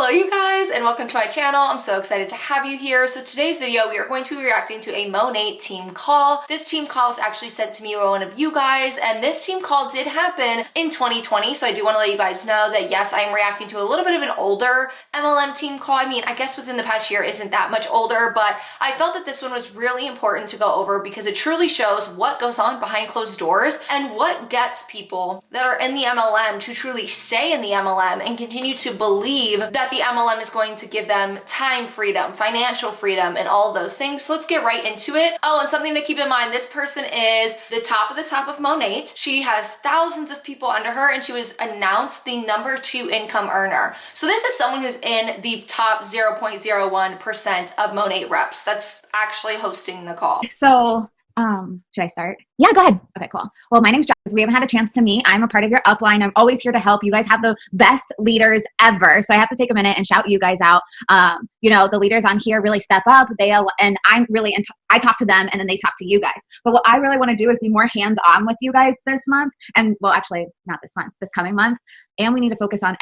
Hello you guys and welcome to my channel. I'm so excited to have you here. So today's video we are going to be reacting to a Monat Team Call. This team call was actually sent to me by one of you guys, and this team call did happen in 2020. So I do want to let you guys know that yes, I am reacting to a little bit of an older MLM team call. I mean, I guess within the past year isn't that much older, but I felt that this one was really important to go over because it truly shows what goes on behind closed doors and what gets people that are in the MLM to truly stay in the MLM and continue to believe that the MLM is going to give them time freedom, financial freedom, and all of those things. So let's get right into it. Oh, and something to keep in mind, this person is the top of Monat. She has thousands of people under her, and she was announced the #2 income earner. So this is someone who's in the top 0.01% of Monat reps that's actually hosting the call. So, should I start? Yeah, go ahead. Okay, cool. Well, my name's Josh. We haven't had a chance to meet. I'm a part of your upline. I'm always here to help. You guys have the best leaders ever. So I have to take a minute and shout you guys out. The leaders on here really step up. I talk to them and then they talk to you guys. But what I really want to do is be more hands-on with you guys this month. And well, actually not this month, this coming month. And we need to focus on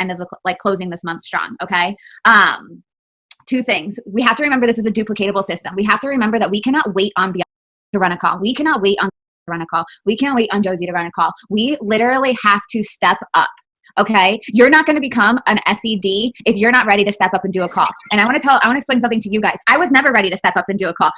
closing this month strong. Okay. Two things. We have to remember this is a duplicatable system. We have to remember that we cannot wait on Beyonce to run a call. We cannot wait on to run a call. We can't wait on Josie to run a call. We literally have to step up. Okay. You're not going to become an SED if you're not ready to step up and do a call. And I want to explain something to you guys. I was never ready to step up and do a call.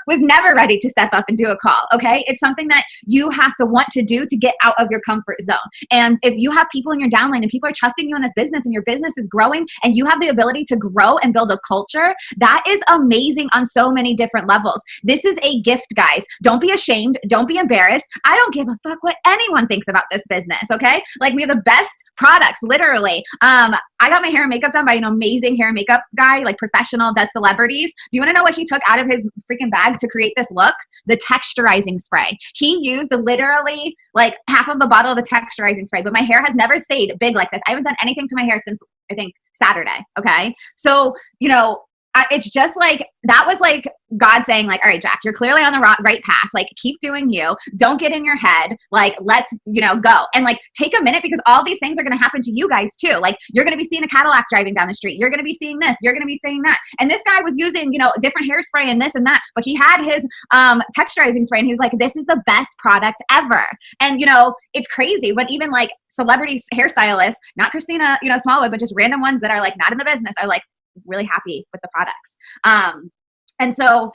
Was never ready to step up and do a call. Okay. It's something that you have to want to do to get out of your comfort zone. And if you have people in your downline and people are trusting you in this business and your business is growing and you have the ability to grow and build a culture, that is amazing on so many different levels. This is a gift, guys. Don't be ashamed. Don't be embarrassed. I don't give a fuck what anyone thinks about this business. Okay. Like, we have the best products, literally. I got my hair and makeup done by an amazing hair and makeup guy, like professional, does celebrities. Do you want to know what he took out of his freaking bag to create this look? The texturizing spray. He used literally like half of a bottle of the texturizing spray, but my hair has never stayed big like this. I haven't done anything to my hair since, I think, Saturday. Okay. So, it's just like, that was like God saying like, all right, Jack, you're clearly on the right path. Like, keep doing you. Don't get in your head. Like, let's, go. And like, take a minute, because all these things are going to happen to you guys too. Like, you're going to be seeing a Cadillac driving down the street. You're going to be seeing this. You're going to be seeing that. And this guy was using, different hairspray and this and that, but he had his texturizing spray and he was like, this is the best product ever. And, it's crazy. But even like celebrities, hairstylists, not Christina, Smallwood, but just random ones that are like not in the business are like really happy with the products. And so,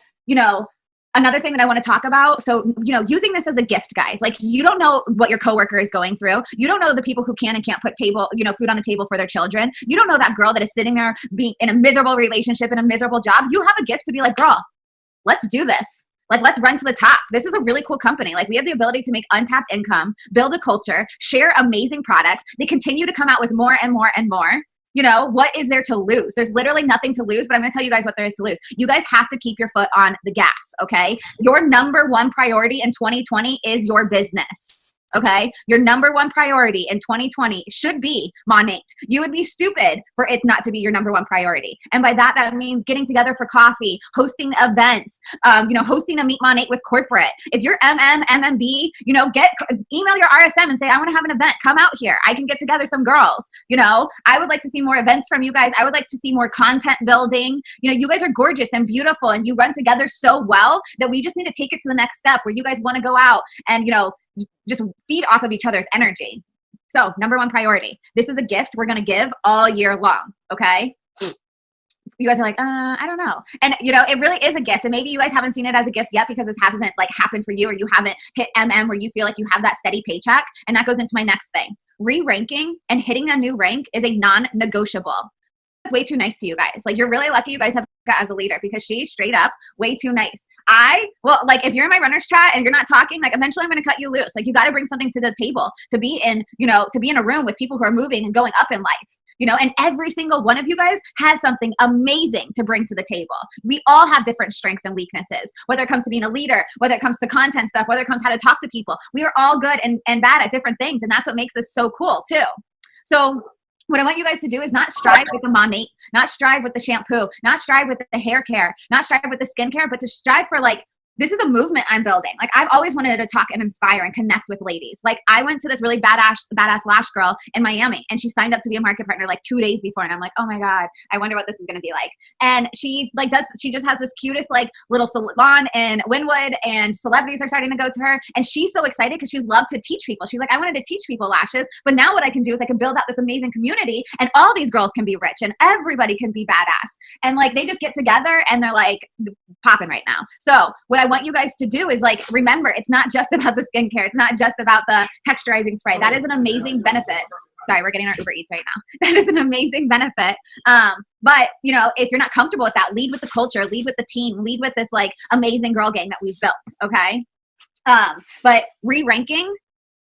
another thing that I want to talk about, so, using this as a gift, guys, like, you don't know what your coworker is going through. You don't know the people who can and can't put food on the table for their children. You don't know that girl that is sitting there being in a miserable relationship, in a miserable job. You have a gift to be like, girl, let's do this. Like, let's run to the top. This is a really cool company. Like, we have the ability to make untapped income, build a culture, share amazing products. They continue to come out with more and more and more. What is there to lose? There's literally nothing to lose, but I'm going to tell you guys what there is to lose. You guys have to keep your foot on the gas, okay? Your #1 priority in 2020 is your business. Okay. Your #1 priority in 2020 should be Monat. You would be stupid for it not to be your #1 priority. And by that, that means getting together for coffee, hosting events, hosting a Meet Monat with corporate. If you're MMB, email your RSM and say, I want to have an event. Come out here. I can get together some girls. I would like to see more events from you guys. I would like to see more content building. You guys are gorgeous and beautiful and you run together so well that we just need to take it to the next step where you guys want to go out and, just feed off of each other's energy. So #1 priority. This is a gift we're going to give all year long. Okay. You guys are like, I don't know. And it really is a gift. And maybe you guys haven't seen it as a gift yet because this hasn't like happened for you, or you haven't hit where you feel like you have that steady paycheck. And that goes into my next thing. Re-ranking and hitting a new rank is a non-negotiable. It's way too nice to you guys. Like, you're really lucky you guys have got as a leader, because she's straight up way too nice. If you're in my runner's chat and you're not talking, like, eventually I'm going to cut you loose. Like, you got to bring something to the table to be in, to be in a room with people who are moving and going up in life. And every single one of you guys has something amazing to bring to the table. We all have different strengths and weaknesses, whether it comes to being a leader, whether it comes to content stuff, whether it comes to how to talk to people. We are all good and bad at different things. And that's what makes this so cool too. So what I want you guys to do is not strive with the Monat, not strive with the shampoo, not strive with the hair care, not strive with the skincare, but to strive for like this is a movement I'm building. Like, I've always wanted to talk and inspire and connect with ladies. Like, I went to this really badass lash girl in Miami, and she signed up to be a market partner like 2 days before. And I'm like, oh my God, I wonder what this is going to be like. And she just has this cutest like little salon in Wynwood, and celebrities are starting to go to her. And she's so excited because she's loved to teach people. She's like, I wanted to teach people lashes, but now what I can do is I can build out this amazing community, and all these girls can be rich and everybody can be badass. And like, they just get together and they're like popping right now. So what I want you guys to do is like, remember, it's not just about the skincare. It's not just about the texturizing spray. That is an amazing benefit. Sorry, we're getting our Uber Eats right now. That is an amazing benefit. But you know, if you're not comfortable with that, lead with the culture, lead with the team, lead with this like amazing girl gang that we've built. Okay. But re-ranking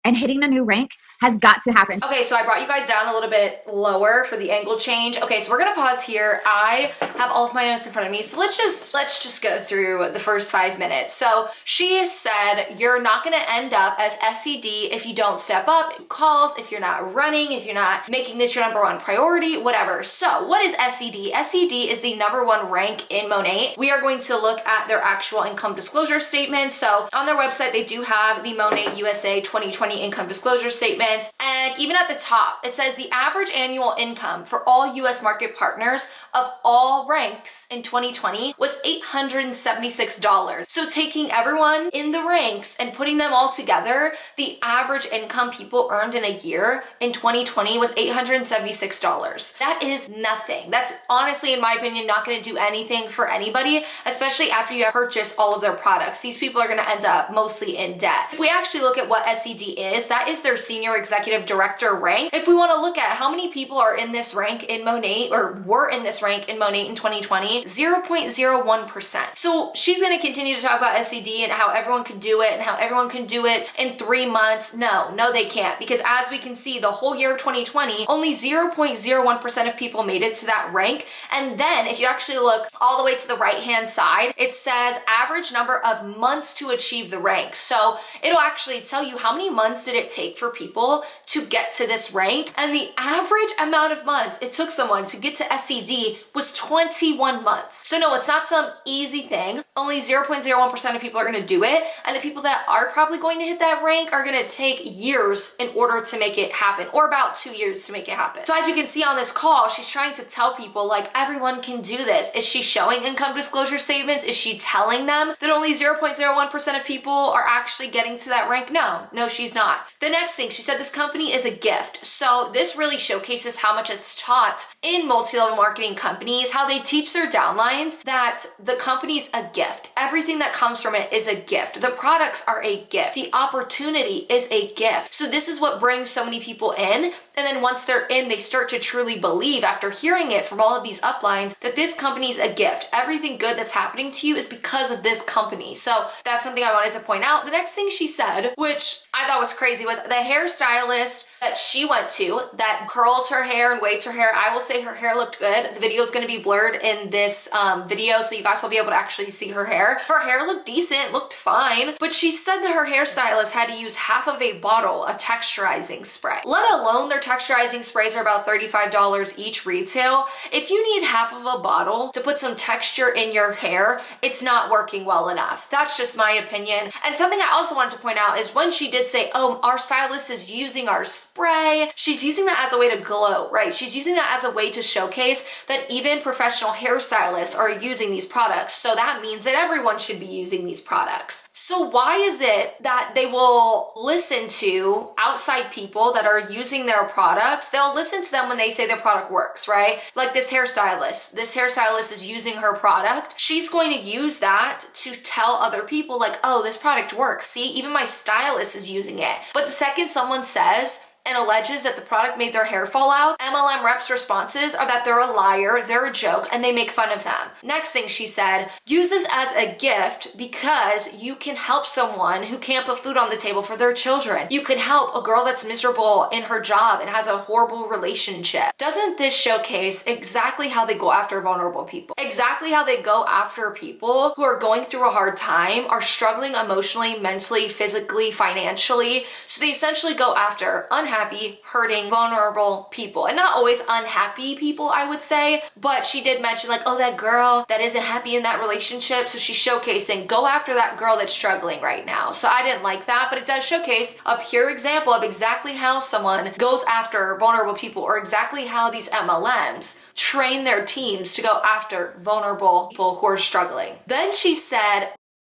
and hitting a new rank has got to happen. Okay, so I brought you guys down a little bit lower for the angle change. Okay, so we're gonna pause here. I have all of my notes in front of me, so let's just go through the first 5 minutes. So she said, you're not gonna end up as SCD if you don't step up in calls, if you're not running, if you're not making this your number one priority, whatever. So what is SCD? SCD is the #1 rank in Monat. We are going to look at their actual income disclosure statement. So on their website, they do have the Monat USA 2020 income disclosure statement. And even at the top, it says the average annual income for all US market partners of all ranks in 2020 was $876. So taking everyone in the ranks and putting them all together, the average income people earned in a year in 2020 was $876. That is nothing. That's honestly, in my opinion, not going to do anything for anybody, especially after you have purchased all of their products. These people are going to end up mostly in debt. If we actually look at what SCD is, that is their senior executive director rank. If we want to look at how many people are in this rank in Monat, or were in this rank in Monat in 2020, 0.01%. So she's going to continue to talk about SCD and how everyone can do it and how everyone can do it in 3 months. No, they can't, because as we can see, the whole year of 2020, only 0.01% of people made it to that rank. And then if you actually look all the way to the right-hand side, it says average number of months to achieve the rank. So it'll actually tell you how many months did it take for people to get to this rank, and the average amount of months it took someone to get to SCD was 21 months. So no, it's not some easy thing. Only 0.01% of people are going to do it, and the people that are probably going to hit that rank are going to take years in order to make it happen, or about 2 years to make it happen. So as you can see on this call, she's trying to tell people like everyone can do this. Is she showing income disclosure statements? Is she telling them that only 0.01% of people are actually getting to that rank? No, she's not. The next thing, she said this company is a gift. So this really showcases how much it's taught in multi-level marketing companies, how they teach their downlines that the company's a gift. Everything that comes from it is a gift. The products are a gift. The opportunity is a gift. So this is what brings so many people in. And then once they're in, they start to truly believe, after hearing it from all of these uplines, that this company's a gift. Everything good that's happening to you is because of this company. So that's something I wanted to point out. The next thing she said, which I thought was crazy, was the hairstylist that she went to that curled her hair and waved her hair. I will say her hair looked good. The video is going to be blurred in this video, so you guys will be able to actually see her hair. Her hair looked decent, looked fine, but she said that her hairstylist had to use half of a bottle of texturizing spray, let alone their texturizing sprays are about $35 each retail. If you need half of a bottle to put some texture in your hair, it's not working well enough. That's just my opinion. And something I also wanted to point out is when she did say, oh, our stylist is using our spray, she's using that as a way to glow, right? She's using that as a way to showcase that even professional hairstylists are using these products. So that means that everyone should be using these products. So why is it that they will listen to outside people that are using their products? They'll listen to them when they say their product works, right? Like this hairstylist. This hairstylist is using her product. She's going to use that to tell other people like, oh, this product works. See, even my stylist is using it. But the second someone says and alleges that the product made their hair fall out, MLM reps' responses are that they're a liar, they're a joke, and they make fun of them. Next thing she said, use this as a gift because you can can help someone who can't put food on the table for their children. You can help a girl that's miserable in her job and has a horrible relationship. Doesn't this showcase exactly how they go after vulnerable people? Exactly how they go after people who are going through a hard time, are struggling emotionally, mentally, physically, financially. So they essentially go after unhappy, hurting, vulnerable people. And not always unhappy people, I would say, but she did mention like, oh, that girl that isn't happy in that relationship. So she's showcasing, go after that girl that's struggling right now. So I didn't like that, but it does showcase a pure example of exactly how someone goes after vulnerable people, or exactly how these MLMs train their teams to go after vulnerable people who are struggling. Then she said,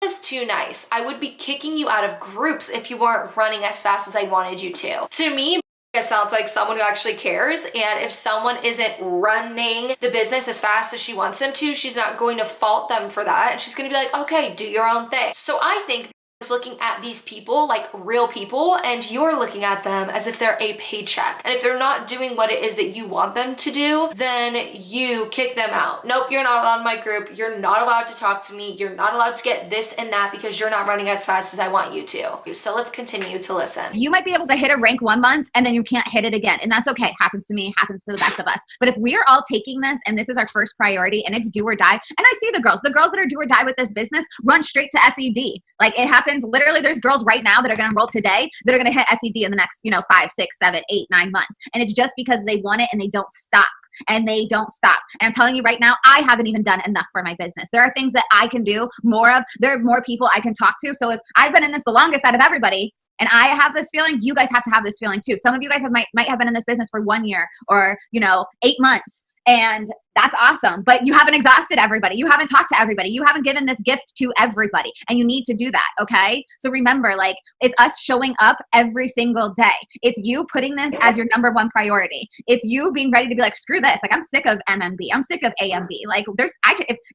is too nice. I would be kicking you out of groups if you weren't running as fast as I wanted you to. To me, it sounds like someone who actually cares, and if someone isn't running the business as fast as she wants them to, she's not going to fault them for that, and she's going to be like, okay, do your own thing. So I think looking at these people like real people, and you're looking at them as if they're a paycheck. And if they're not doing what it is that you want them to do, then you kick them out. Nope, you're not allowed in my group. You're not allowed to talk to me. You're not allowed to get this and that because you're not running as fast as I want you to. So let's continue to listen. You might be able to hit a rank 1 month and then you can't hit it again. And that's okay. Happens to me, happens to the best of us. But if we're all taking this and this is our first priority and it's do or die, and I see the girls that are do or die with this business run straight to SED. Like it happens literally. There's girls right now that are going to enroll today that are going to hit SED in the next, 5, 6, 7, 8, 9 months. And it's just because they want it and they don't stop. And they don't stop. And I'm telling you right now, I haven't even done enough for my business. There are things that I can do more of. There are more people I can talk to. So if I've been in this the longest out of everybody, and I have this feeling, you guys have to have this feeling too. Some of you guys might have been in this business for 1 year or, 8 months. And that's awesome. But you haven't exhausted everybody. You haven't talked to everybody. You haven't given this gift to everybody. And you need to do that. Okay. So remember, like, it's us showing up every single day. It's you putting this as your number one priority. It's you being ready to be like, screw this. Like, I'm sick of MMB. I'm sick of AMB. Like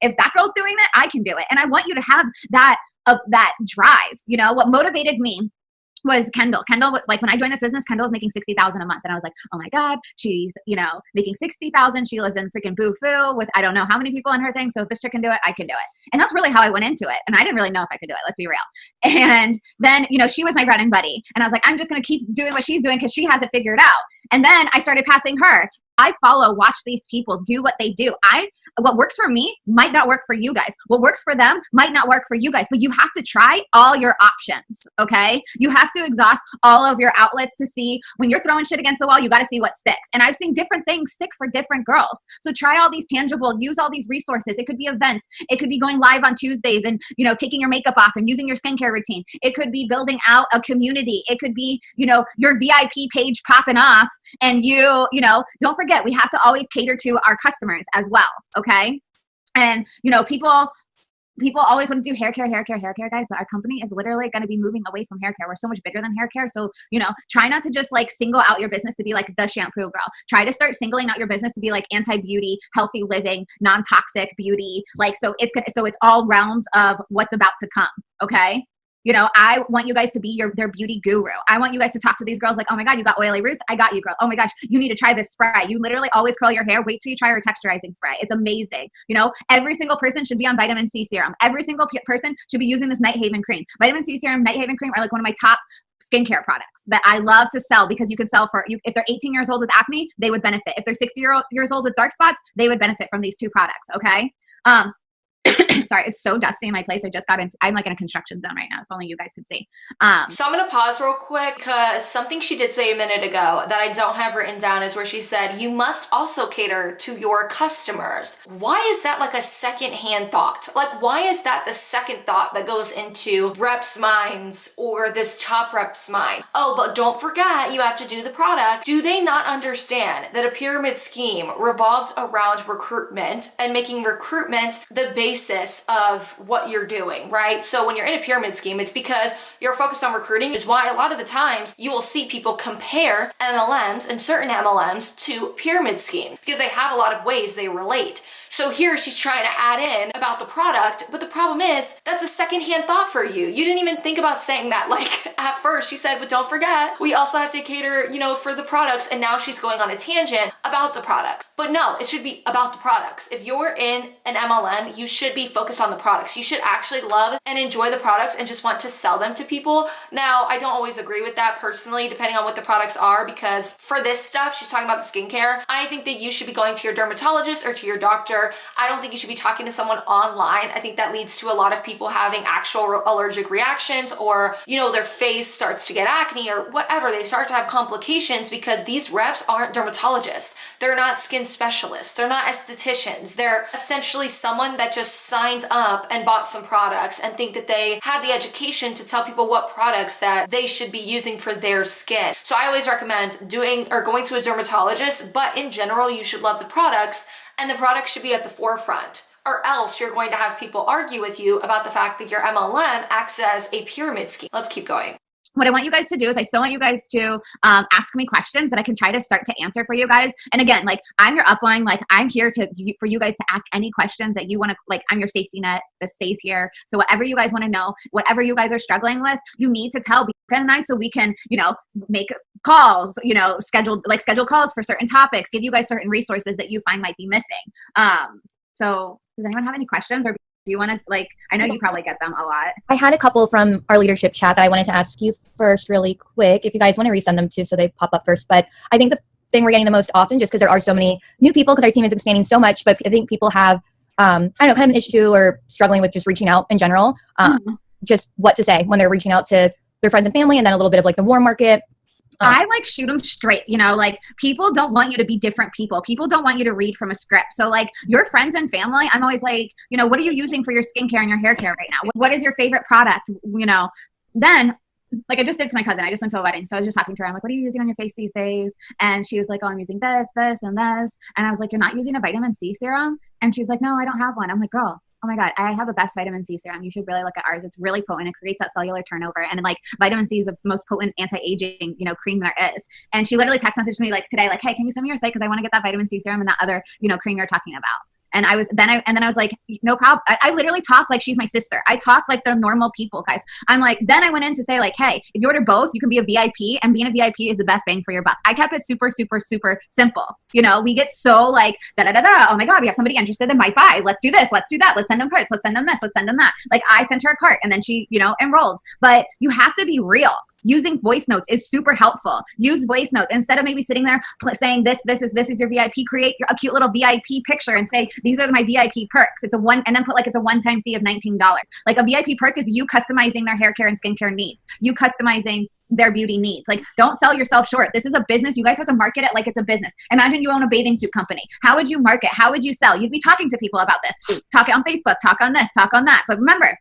if that girl's doing it, I can do it. And I want you to have that drive. What motivated me was Kendall. Kendall, like when I joined this business, Kendall was making $60,000 a month. And I was like, oh my God, she's, making $60,000. She lives in freaking Boo-Foo with, I don't know how many people in her thing. So if this chick can do it, I can do it. And that's really how I went into it. And I didn't really know if I could do it. Let's be real. And then, she was my running buddy. And I was like, I'm just going to keep doing what she's doing because she has it figured out. And then I started passing her. I watch these people do what they do. What works for me might not work for you guys. What works for them might not work for you guys, but you have to try all your options, okay? You have to exhaust all of your outlets to see when you're throwing shit against the wall, you got to see what sticks. And I've seen different things stick for different girls. So try all these tangible, use all these resources. It could be events. It could be going live on Tuesdays and, taking your makeup off and using your skincare routine. It could be building out a community. It could be, your VIP page popping off. And don't forget, we have to always cater to our customers as well, okay? And, people always want to do hair care, guys, but our company is literally going to be moving away from hair care. We're so much bigger than hair care. So, try not to just like single out your business to be like the shampoo girl. Try to start singling out your business to be like anti-beauty, healthy living, non-toxic beauty. Like, so it's all realms of what's about to come, okay? I want you guys to be their beauty guru. I want you guys to talk to these girls like, oh my God, you got oily roots. I got you, girl. Oh my gosh, you need to try this spray. You literally always curl your hair. Wait till you try our texturizing spray. It's amazing. Every single person should be on vitamin C serum. Every single person should be using this Night Haven cream. Vitamin C serum, Night Haven cream are like one of my top skincare products that I love to sell because you can sell if they're 18 years old with acne, they would benefit. If they're 60 years old with dark spots, they would benefit from these two products. Okay. Sorry, it's so dusty in my place. I'm like in a construction zone right now. If only you guys could see. So I'm going to pause real quick because something she did say a minute ago that I don't have written down is where she said, you must also cater to your customers. Why is that like a secondhand thought? Like, why is that the second thought that goes into reps' minds or this top rep's mind? Oh, but don't forget, you have to do the product. Do they not understand that a pyramid scheme revolves around recruitment and making recruitment the basis of what you're doing, right? So when you're in a pyramid scheme, it's because you're focused on recruiting, is why a lot of the times you will see people compare MLMs and certain MLMs to pyramid schemes because they have a lot of ways they relate. So here she's trying to add in about the product, but the problem is that's a secondhand thought for you. You didn't even think about saying that. Like at first she said, but don't forget, we also have to cater, for the products. And now she's going on a tangent about the product. But no, it should be about the products. If you're in an MLM, you should be focused on the products. You should actually love and enjoy the products and just want to sell them to people. Now, I don't always agree with that personally, depending on what the products are, because for this stuff, she's talking about the skincare. I think that you should be going to your dermatologist or to your doctor. I don't think you should be talking to someone online. I think that leads to a lot of people having actual allergic reactions, or, you know, their face starts to get acne or whatever. They start to have complications because these reps aren't dermatologists. They're not skin specialists. They're not estheticians. They're essentially someone that just signs up and bought some products and think that they have the education to tell people what products that they should be using for their skin. So I always recommend doing or going to a dermatologist, but in general, you should love the products and the products should be at the forefront. Or else you're going to have people argue with you about the fact that your MLM acts as a pyramid scheme. Let's keep going. What I want you guys to do is I still want you guys to ask me questions that I can try to start to answer for you guys. And again, like, I'm your upline. Like, I'm here for you guys to ask any questions that you want to, like, I'm your safety net that stays here. So whatever you guys want to know, whatever you guys are struggling with, you need to tell Bianca and I so we can, you know, make calls, you know, schedule calls for certain topics, give you guys certain resources that you find might be missing. So does anyone have any questions, or do you want to, like, I know you probably get them a lot. I had a couple from our leadership chat that I wanted to ask you first really quick, if you guys want to resend them too so they pop up first. But I think the thing we're getting the most often, just because there are so many new people, because our team is expanding so much, but I think people have, I don't know, kind of an issue or struggling with just reaching out in general, just what to say when they're reaching out to their friends and family, and then a little bit of like the warm market. I like shoot them straight, you know, like, people don't want you to be different people. People don't want you to read from a script. So like, your friends and family, I'm always like, you know, what are you using for your skincare and your hair care right now? What is your favorite product? You know, then like, I just did to my cousin. I just went to a wedding. So I was just talking to her. I'm like, what are you using on your face these days? And she was like, oh, I'm using this, this, and this. And I was like, you're not using a vitamin C serum? And she's like, no, I don't have one. I'm like, girl, oh my God, I have the best vitamin C serum. You should really look at ours. It's really potent. It creates that cellular turnover. And like, vitamin C is the most potent anti-aging, you know, cream there is. And she literally text messaged me like today, like, hey, can you send me your site? Cause I want to get that vitamin C serum and that other, you know, cream you're talking about. And then I was like, no problem. I literally talk like she's my sister. I talk like they're normal people, guys. I'm like, then I went in to say like, hey, if you order both, you can be a VIP, and being a VIP is the best bang for your buck. I kept it super, super, super simple. You know, we get so like, oh my God, we have somebody interested that might buy. Let's do this. Let's do that. Let's send them cards. Let's send them this. Let's send them that. Like, I sent her a cart and then she, you know, enrolled. But you have to be real. Using voice notes is super helpful. Use voice notes instead of maybe sitting there saying this is your VIP. Create a cute little VIP picture and say, these are my VIP perks. It's and then put like, it's a one-time fee of $19. Like, a VIP perk is you customizing their hair care and skincare needs. You customizing their beauty needs. Like, don't sell yourself short. This is a business. You guys have to market it like it's a business. Imagine you own a bathing suit company. How would you market? How would you sell? You'd be talking to people about this. Talk it on Facebook. Talk on this. Talk on that. But remember,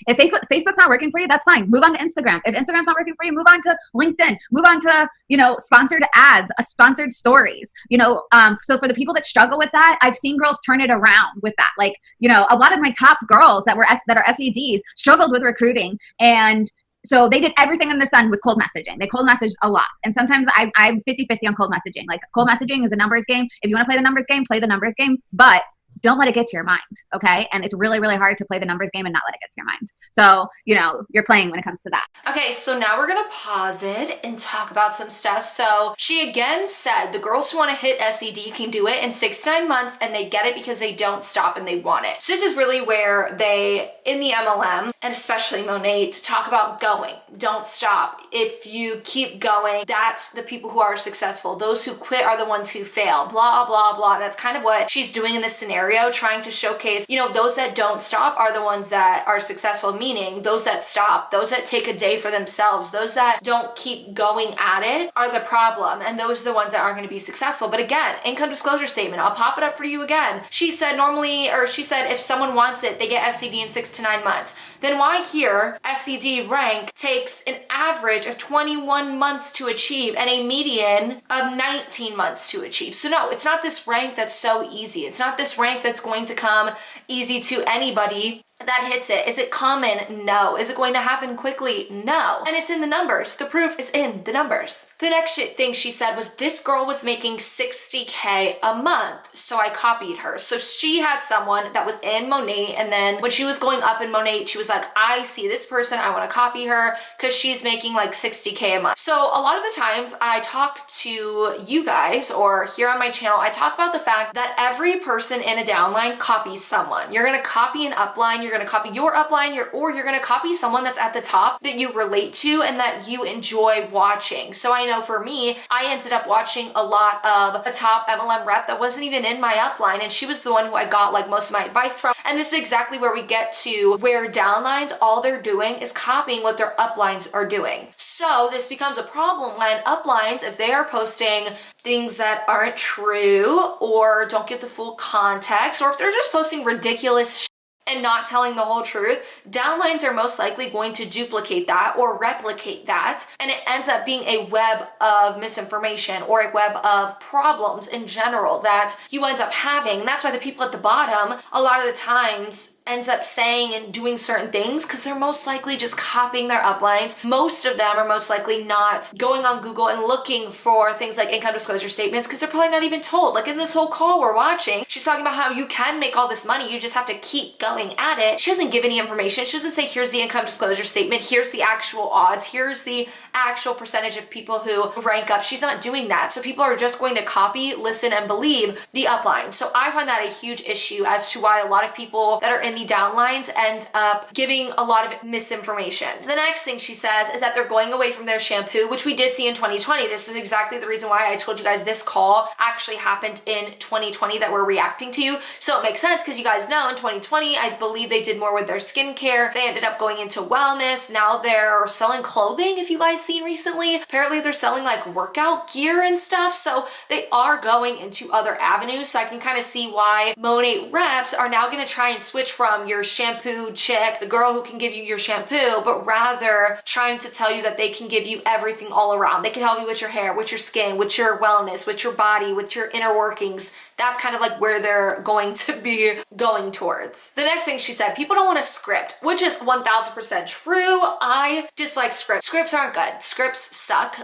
if Facebook's not working for you, that's fine. Move on to Instagram. If Instagram's not working for you, move on to LinkedIn. Move on to, you know, sponsored ads, sponsored stories. You know, so for the people that struggle with that, I've seen girls turn it around with that. Like, you know, a lot of my top girls that are SEDs struggled with recruiting, and so they did everything under the sun with cold messaging. They cold messaged a lot. And sometimes I'm 50-50 on cold messaging. Like, cold messaging is a numbers game. If you want to play the numbers game, play the numbers game. But don't let it get to your mind, okay? And it's really, really hard to play the numbers game and not let it get to your mind. So, you know, you're playing when it comes to that. Okay, so now we're gonna pause it and talk about some stuff. So she again said the girls who wanna hit SED can do it in 6 to 9 months, and they get it because they don't stop and they want it. So this is really where they, in the MLM, and especially Monat, to talk about going. Don't stop. If you keep going, that's the people who are successful. Those who quit are the ones who fail, blah, blah, blah. That's kind of what she's doing in this scenario, trying to showcase, you know, those that don't stop are the ones that are successful, meaning those that stop, those that take a day for themselves, those that don't keep going at it are the problem. And those are the ones that aren't going to be successful. But again, income disclosure statement, I'll pop it up for you again. She said if someone wants it, they get SED in 6 to 9 months. Then why here, SED rank takes an average of 21 months to achieve and a median of 19 months to achieve. So no, it's not this rank that's so easy. It's not this rank that's going to come easy to anybody. that hits it. Is it common? No. Is it going to happen quickly? No. And it's in the numbers. The proof is in the numbers. The next thing she said was this girl was making $60K a month. So I copied her. So she had someone that was in Monat, and then when she was going up in Monat, she was like, I see this person, I want to copy her because she's making like $60K a month. So a lot of the times I talk to you guys, or here on my channel, I talk about the fact that every person in a downline copies someone. You're going to copy an upline, you're going to copy your upline, or you're going to copy someone that's at the top that you relate to and that you enjoy watching. So I know for me, I ended up watching a lot of a top MLM rep that wasn't even in my upline, and she was the one who I got like most of my advice from. And this is exactly where we get to where downlines, all they're doing is copying what their uplines are doing. So this becomes a problem when uplines, if they are posting things that aren't true or don't give the full context, or if they're just posting ridiculous and not telling the whole truth, downlines are most likely going to duplicate that or replicate that, and it ends up being a web of misinformation or a web of problems in general that you end up having. And that's why the people at the bottom a lot of the times ends up saying and doing certain things because they're most likely just copying their uplines. Most of them are most likely not going on Google and looking for things like income disclosure statements because they're probably not even told. Like in this whole call we're watching, she's talking about how you can make all this money, you just have to keep going at it. She doesn't give any information. She doesn't say, here's the income disclosure statement, here's the actual odds, here's the actual percentage of people who rank up. She's not doing that. So people are just going to copy, listen, and believe the upline. So I find that a huge issue as to why a lot of people that are in the downlines end up giving a lot of misinformation. The next thing she says is that they're going away from their shampoo, which we did see in 2020. This is exactly the reason why I told you guys this call actually happened in 2020 that we're reacting to. So it makes sense because you guys know in 2020, I believe they did more with their skincare. They ended up going into wellness. Now they're selling clothing, if you guys seen recently. Apparently they're selling like workout gear and stuff. So they are going into other avenues. So I can kind of see why Monat reps are now going to try and switch from your shampoo chick, the girl who can give you your shampoo, but rather trying to tell you that they can give you everything all around. They can help you with your hair, with your skin, with your wellness, with your body, with your inner workings. That's kind of like where they're going to be going towards. The next thing she said, people don't want a script, which is 1000% true. I dislike scripts. Scripts aren't good. Scripts suck.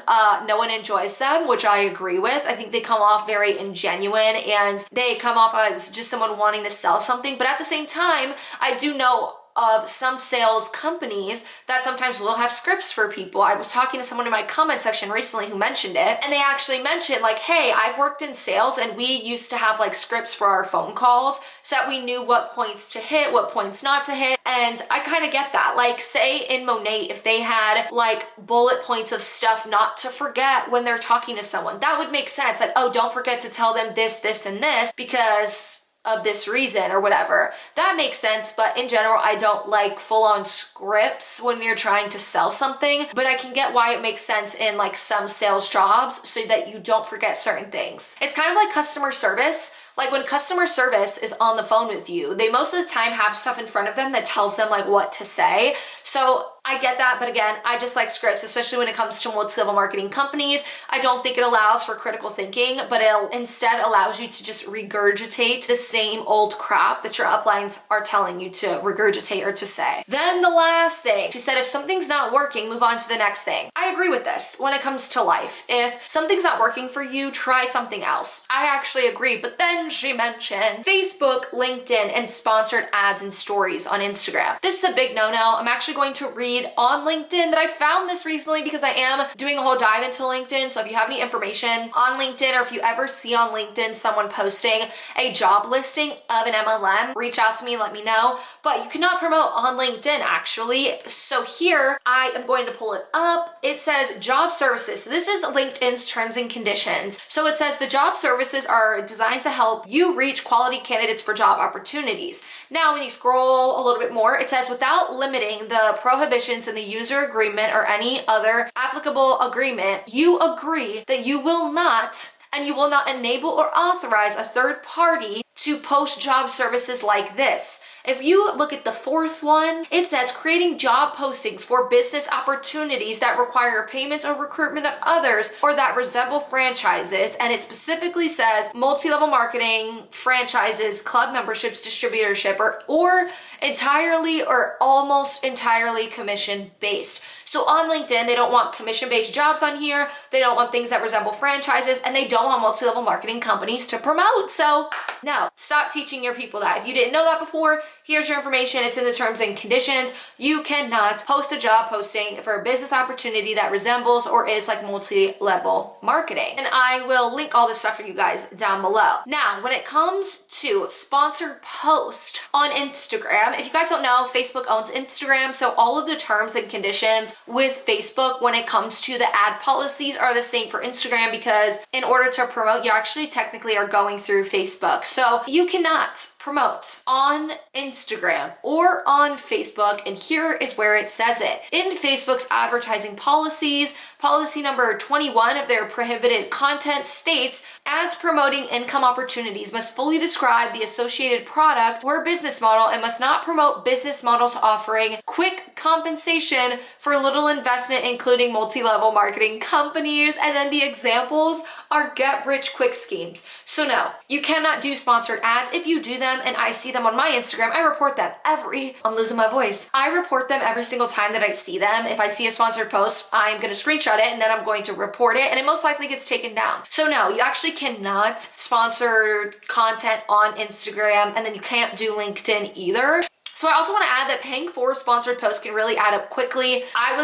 No one enjoys them, which I agree with. I think they come off very ingenuine and they come off as just someone wanting to sell something. But at the same time, I do know of some sales companies that sometimes will have scripts for people. I was talking to someone in my comment section recently who mentioned it, and they actually mentioned like, hey, I've worked in sales and we used to have like scripts for our phone calls so that we knew what points to hit, what points not to hit. And I kind of get that. Like say in Monat, if they had like bullet points of stuff not to forget when they're talking to someone, that would make sense. Like, oh, don't forget to tell them this, this, and this because of this reason or whatever. That makes sense, but in general, I don't like full-on scripts when you're trying to sell something, but I can get why it makes sense in like some sales jobs so that you don't forget certain things. It's kind of like customer service. Like when customer service is on the phone with you, they most of the time have stuff in front of them that tells them like what to say. So I get that, but again, I just like scripts, especially when it comes to multi-level marketing companies. I don't think it allows for critical thinking, but it instead allows you to just regurgitate the same old crap that your uplines are telling you to regurgitate or to say. Then the last thing, she said, if something's not working, move on to the next thing. I agree with this when it comes to life. If something's not working for you, try something else. I actually agree, but then she mentioned Facebook, LinkedIn, and sponsored ads and stories on Instagram. This is a big no-no. I'm actually going to read on LinkedIn that I found this recently because I am doing a whole dive into LinkedIn. So if you have any information on LinkedIn, or if you ever see on LinkedIn someone posting a job listing of an MLM, reach out to me, let me know. But you cannot promote on LinkedIn actually. So here I am going to pull it up. It says job services. So this is LinkedIn's terms and conditions. So it says the job services are designed to help you reach quality candidates for job opportunities. Now, when you scroll a little bit more, it says without limiting the prohibitions in the user agreement or any other applicable agreement, you agree that you will not enable or authorize a third party to post job services like this. If you look at the fourth one, it says creating job postings for business opportunities that require payments or recruitment of others or that resemble franchises. And it specifically says multi-level marketing, franchises, club memberships, distributorship, or entirely or almost entirely commission based. So on LinkedIn, they don't want commission-based jobs on here. They don't want things that resemble franchises, and they don't want multi-level marketing companies to promote. So no, stop teaching your people that. If you didn't know that before, here's your information. It's in the terms and conditions. You cannot post a job posting for a business opportunity that resembles or is like multi-level marketing. And I will link all this stuff for you guys down below. Now, when it comes to sponsored post on Instagram, if you guys don't know, Facebook owns Instagram, so all of the terms and conditions with Facebook when it comes to the ad policies are the same for Instagram, because in order to promote, you actually technically are going through Facebook. So you cannot promote on Instagram or on Facebook, and here is where it says it. In Facebook's advertising policies, policy number 21 of their prohibited content states, ads promoting income opportunities must fully describe the associated product or business model and must not promote business models offering quick compensation for little investment, including multi-level marketing companies. And then the examples are get rich quick schemes. So no, you cannot do sponsored ads. If you do them and I see them on my Instagram, I report them I'm losing my voice. I report them every single time that I see them. If I see a sponsored post, I'm going to screenshot it and then I'm going to report it, and it most likely gets taken down. So no, you actually cannot sponsor content on Instagram, and then you can't do LinkedIn either. So I also want to add that paying for sponsored posts can really add up quickly. I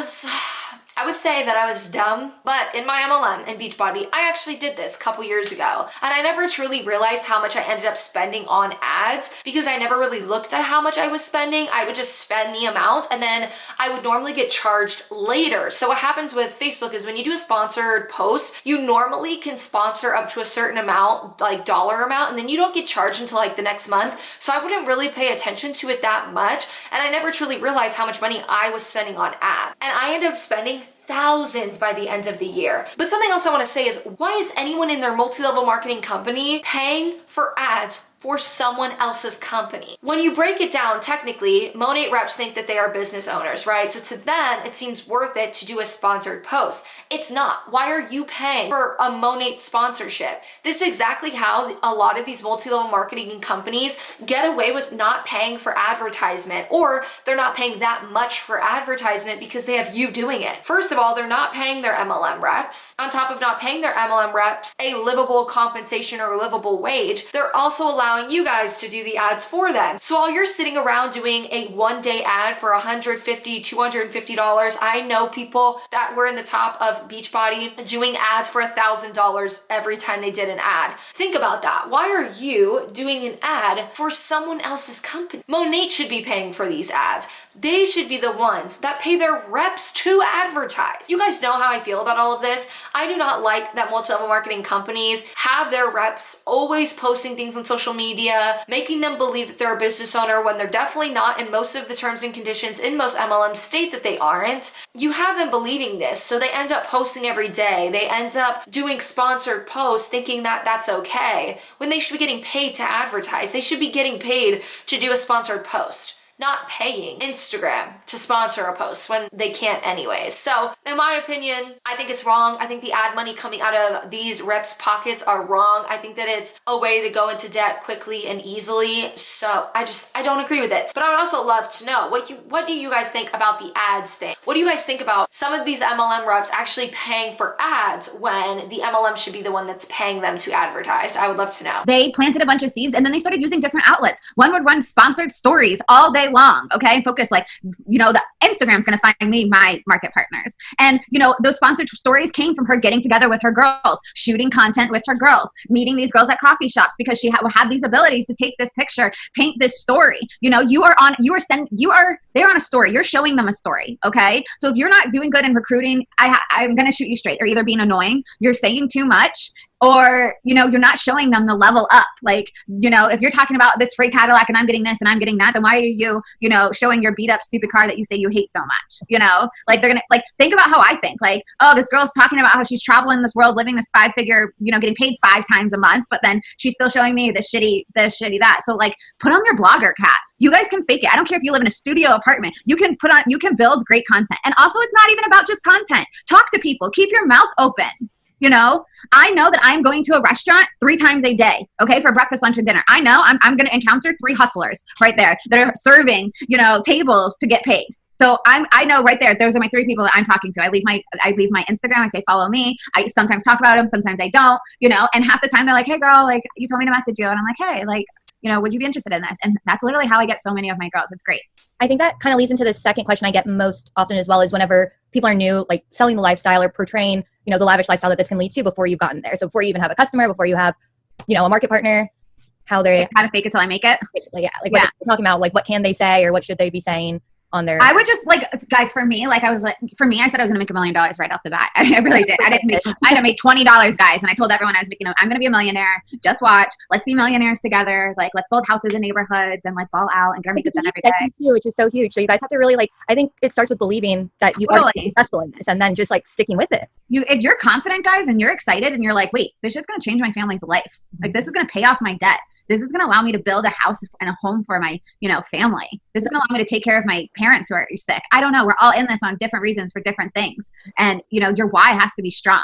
would say that I was dumb, but in my MLM in Beachbody, I actually did this a couple years ago, and I never truly realized how much I ended up spending on ads because I never really looked at how much I was spending. I would just spend the amount, and then I would normally get charged later. So what happens with Facebook is when you do a sponsored post, you normally can sponsor up to a certain amount, like dollar amount, and then you don't get charged until like the next month. So I wouldn't really pay attention to it that much, and I never truly realized how much money I was spending on ads. And I ended up spending thousands by the end of the year. But something else I want to say is, why is anyone in their multi-level marketing company paying for ads for someone else's company? When you break it down, technically, Monat reps think that they are business owners, right? So to them, it seems worth it to do a sponsored post. It's not. Why are you paying for a Monat sponsorship? This is exactly how a lot of these multi-level marketing companies get away with not paying for advertisement, or they're not paying that much for advertisement because they have you doing it. First of all, they're not paying their MLM reps. On top of not paying their MLM reps a livable compensation or a livable wage, they're also allowing you guys to do the ads for them. So while you're sitting around doing a one-day ad for $150, $250, I know people that were in the top of Beachbody doing ads for $1,000 every time they did an ad. Think about that. Why are you doing an ad for someone else's company? Monat should be paying for these ads. They should be the ones that pay their reps to advertise. You guys know how I feel about all of this. I do not like that multi-level marketing companies have their reps always posting things on social media, making them believe that they're a business owner when they're definitely not, and most of the terms and conditions in most MLMs state that they aren't. You have them believing this, so they end up posting every day. They end up doing sponsored posts thinking that that's okay, when they should be getting paid to advertise. They should be getting paid to do a sponsored post, not paying Instagram to sponsor a post when they can't anyways. So in my opinion, I think it's wrong. I think the ad money coming out of these reps' pockets are wrong. I think that it's a way to go into debt quickly and easily. So I don't agree with it. But I would also love to know what do you guys think about the ads thing? What do you guys think about some of these MLM reps actually paying for ads when the MLM should be the one that's paying them to advertise? I would love to know. They planted a bunch of seeds and then they started using different outlets. One would run sponsored stories all day long, okay? Focus like, the Instagram's gonna find me my market partners. And, those sponsored stories came from her getting together with her girls, shooting content with her girls, meeting these girls at coffee shops because she had these abilities to take this picture, paint this story. They're on a story. You're showing them a story, okay? So if you're not doing good in recruiting, I'm gonna shoot you straight. You're either being annoying, you're saying too much, Or, you know, you're not showing them the level up. Like, you know, if you're talking about this free Cadillac and I'm getting this and I'm getting that, then why are you, you know, showing your beat up stupid car that you say you hate so much? You know, like they're going to like, think about how I think like, oh, this girl's talking about how she's traveling this world, living this 5-figure, you know, getting paid 5 times a month, but then she's still showing me this shitty that. So like put on your blogger cat. You guys can fake it. I don't care if you live in a studio apartment. You can build great content. And also it's not even about just content. Talk to people. Keep your mouth open. You know, I know that I'm going to a restaurant 3 times a day, okay, for breakfast, lunch, and dinner. I know I'm going to encounter 3 hustlers right there that are serving, you know, tables to get paid. So I know right there, those are my 3 people that I'm talking to. I leave my Instagram. I say, follow me. I sometimes talk about them. Sometimes I don't, you know, and half the time they're like, hey girl, like you told me to message you. And I'm like, hey, like, you know, would you be interested in this? And that's literally how I get so many of my girls. It's great. I think that kind of leads into the second question I get most often as well, is whenever people are new, like selling the lifestyle or portraying, you know, the lavish lifestyle that this can lead to before you've gotten there. So before you even have a customer, before you have, you know, a market partner, how to fake it till I make it. Basically, yeah. Like what you're talking about, like what can they say or what should they be saying on their. I would just like, guys, for me, I said I was gonna make $1 million right off the bat. I really did. I didn't make $20, guys, and I told everyone I'm gonna be a millionaire. Just watch. Let's be millionaires together. Like, let's build houses in neighborhoods and like ball out and gonna make it done every day. Which is so huge. So you guys have to really like. I think it starts with believing that you are successful in this, and then just like sticking with it. If you're confident, guys, and you're excited, and you're like, wait, this shit's gonna change my family's life. Like, this is gonna pay off my debt. This is going to allow me to build a house and a home for my, you know, family. This is going to allow me to take care of my parents who are sick. I don't know. We're all in this on different reasons for different things. And, you know, your why has to be strong.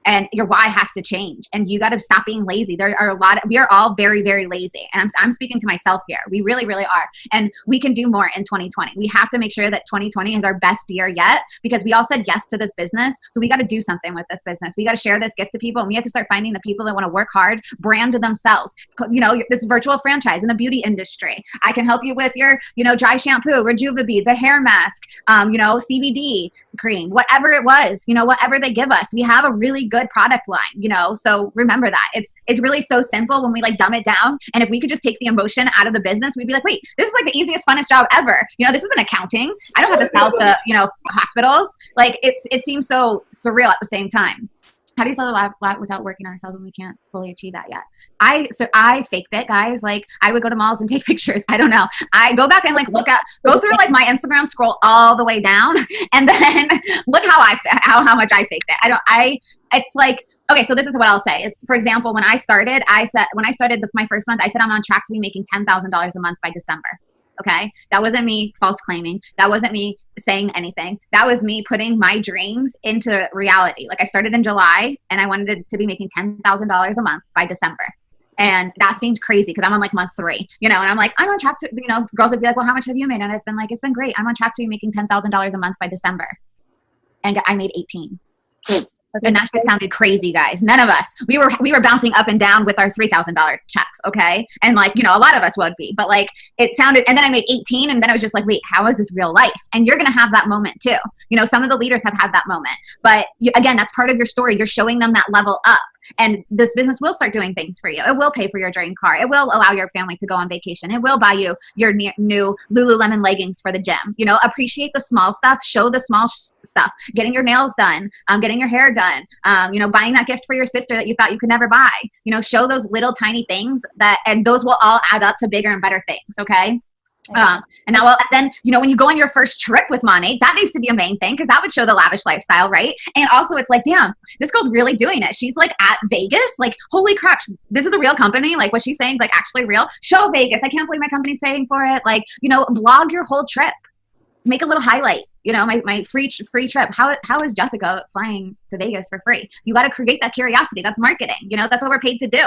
And your why has to change. And you got to stop being lazy. We are all very, very lazy. And I'm speaking to myself here. We really, really are. And we can do more in 2020. We have to make sure that 2020 is our best year yet, because we all said yes to this business. So we got to do something with this business. We got to share this gift to people. And we have to start finding the people that want to work hard, brand themselves. You know, this virtual franchise in the beauty industry. I can help you with your, you know, dry shampoo, Rejuva beads, a hair mask, you know, CBD cream, whatever it was, you know, whatever they give us. We have a really good product line, you know, so remember that it's really so simple when we like dumb it down. And if we could just take the emotion out of the business, we'd be like, wait, this is like the easiest, funnest job ever. You know, this isn't accounting. I don't have to sell to, you know, hospitals. Like it seems so surreal at the same time. How do you sell the lab without working on ourselves when we can't fully achieve that yet? So I faked it, guys. Like I would go to malls and take pictures. I don't know. I go back and like go through like my Instagram, scroll all the way down, and then look how much I faked it. It's like, okay, so this is what I'll say is, for example, when I started my first month, I said I'm on track to be making $10,000 a month by December. Okay. That wasn't me false claiming. That wasn't me saying anything. That was me putting my dreams into reality. Like I started in July and I wanted to be making $10,000 a month by December. And that seemed crazy because I'm on like month 3, you know, and I'm like, I'm on track to, you know, girls would be like, well, how much have you made? And I've been like, it's been great. I'm on track to be making $10,000 a month by December. And I made 18. And that shit sounded crazy, guys. None of us, we were bouncing up and down with our $3,000 checks. Okay. And like, you know, a lot of us would be, but like it sounded, and then I made 18 and then I was just like, wait, how is this real life? And you're going to have that moment too. You know, some of the leaders have had that moment, but again, that's part of your story. You're showing them that level up. And this business will start doing things for you. It will pay for your dream car. It will allow your family to go on vacation. It will buy you your new Lululemon leggings for the gym. You know, appreciate the small stuff. Show the small stuff. Getting your nails done. Getting your hair done. You know, buying that gift for your sister that you thought you could never buy. You know, show those little tiny things and those will all add up to bigger and better things. Okay. And then, you know, when you go on your first trip with Monat, that needs to be a main thing because that would show the lavish lifestyle, right? And also it's like, damn, this girl's really doing it. She's like at Vegas, like, holy crap, this is a real company. Like what she's saying is like actually real. Show Vegas. I can't believe my company's paying for it. Like, you know, blog your whole trip. Make a little highlight, you know, my free trip. How is Jessica flying to Vegas for free? You got to create that curiosity. That's marketing. You know, that's what we're paid to do.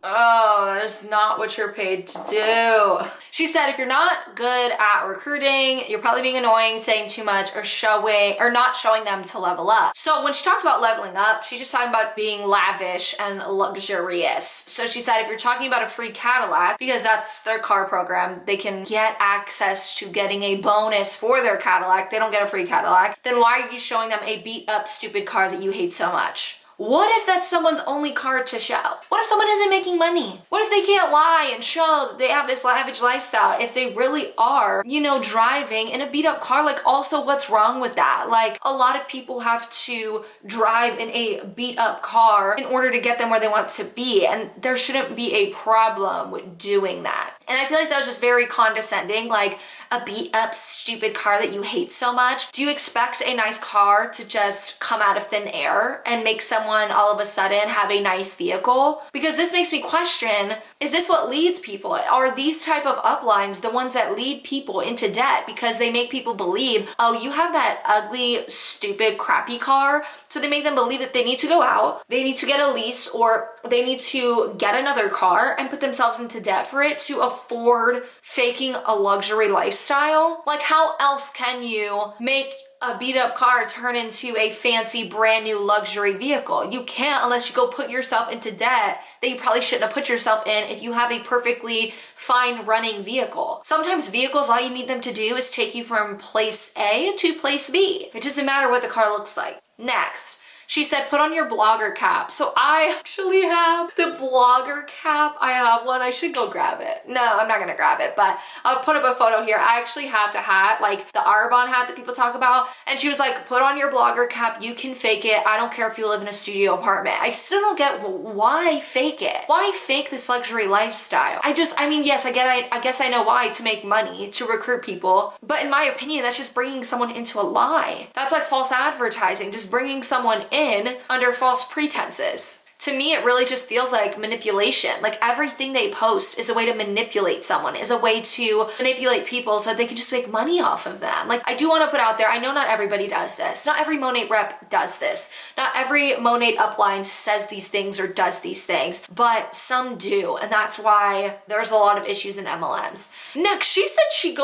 Oh, that is not what you're paid to do. She said if you're not good at recruiting, you're probably being annoying, saying too much, or not showing them to level up. So when she talked about leveling up, she's just talking about being lavish and luxurious. So she said if you're talking about a free Cadillac, because that's their car program, they can get access to getting a bonus for their Cadillac. They don't get a free Cadillac. Then why are you showing them a beat up stupid car that you hate so much? What if that's someone's only card to show? What if someone isn't making money? What if they can't lie and show that they have this lavish lifestyle if they really are, you know, driving in a beat up car? Like, also, what's wrong with that? Like, a lot of people have to drive in a beat up car in order to get them where they want to be, and there shouldn't be a problem with doing that. And I feel like that was just very condescending, like a beat up stupid car that you hate so much. Do you expect a nice car to just come out of thin air and make someone all of a sudden have a nice vehicle? Because this makes me question, is this what leads people? Are these type of uplines the ones that lead people into debt because they make people believe, oh, you have that ugly, stupid, crappy car? So they make them believe that they need to go out, they need to get a lease, or they need to get another car and put themselves into debt for it to afford faking a luxury lifestyle. Like, how else can you make a beat up car turn into a fancy brand new luxury vehicle? You can't unless you go put yourself into debt that you probably shouldn't have put yourself in if you have a perfectly fine running vehicle. Sometimes vehicles, all you need them to do is take you from place A to place B. It doesn't matter what the car looks like. Next, she said, put on your blogger cap. So I actually have the blogger cap. I have one. I should go grab it. No, I'm not gonna grab it, but I'll put up a photo here. I actually have the hat, like the Arbonne hat that people talk about. And she was like, put on your blogger cap. You can fake it. I don't care if you live in a studio apartment. I still don't get why fake it. Why fake this luxury lifestyle? I mean, yes, I guess I know why, to make money, to recruit people. But in my opinion, that's just bringing someone into a lie. That's like false advertising, just bringing someone in under false pretenses. To me, it really just feels like manipulation. Like, everything they post is a way to manipulate someone, is a way to manipulate people so that they can just make money off of them. Like, I do want to put out there, I know not everybody does this. Not every Monat rep does this. Not every Monat upline says these things or does these things, but some do. And that's why there's a lot of issues in MLMs. Next, she said she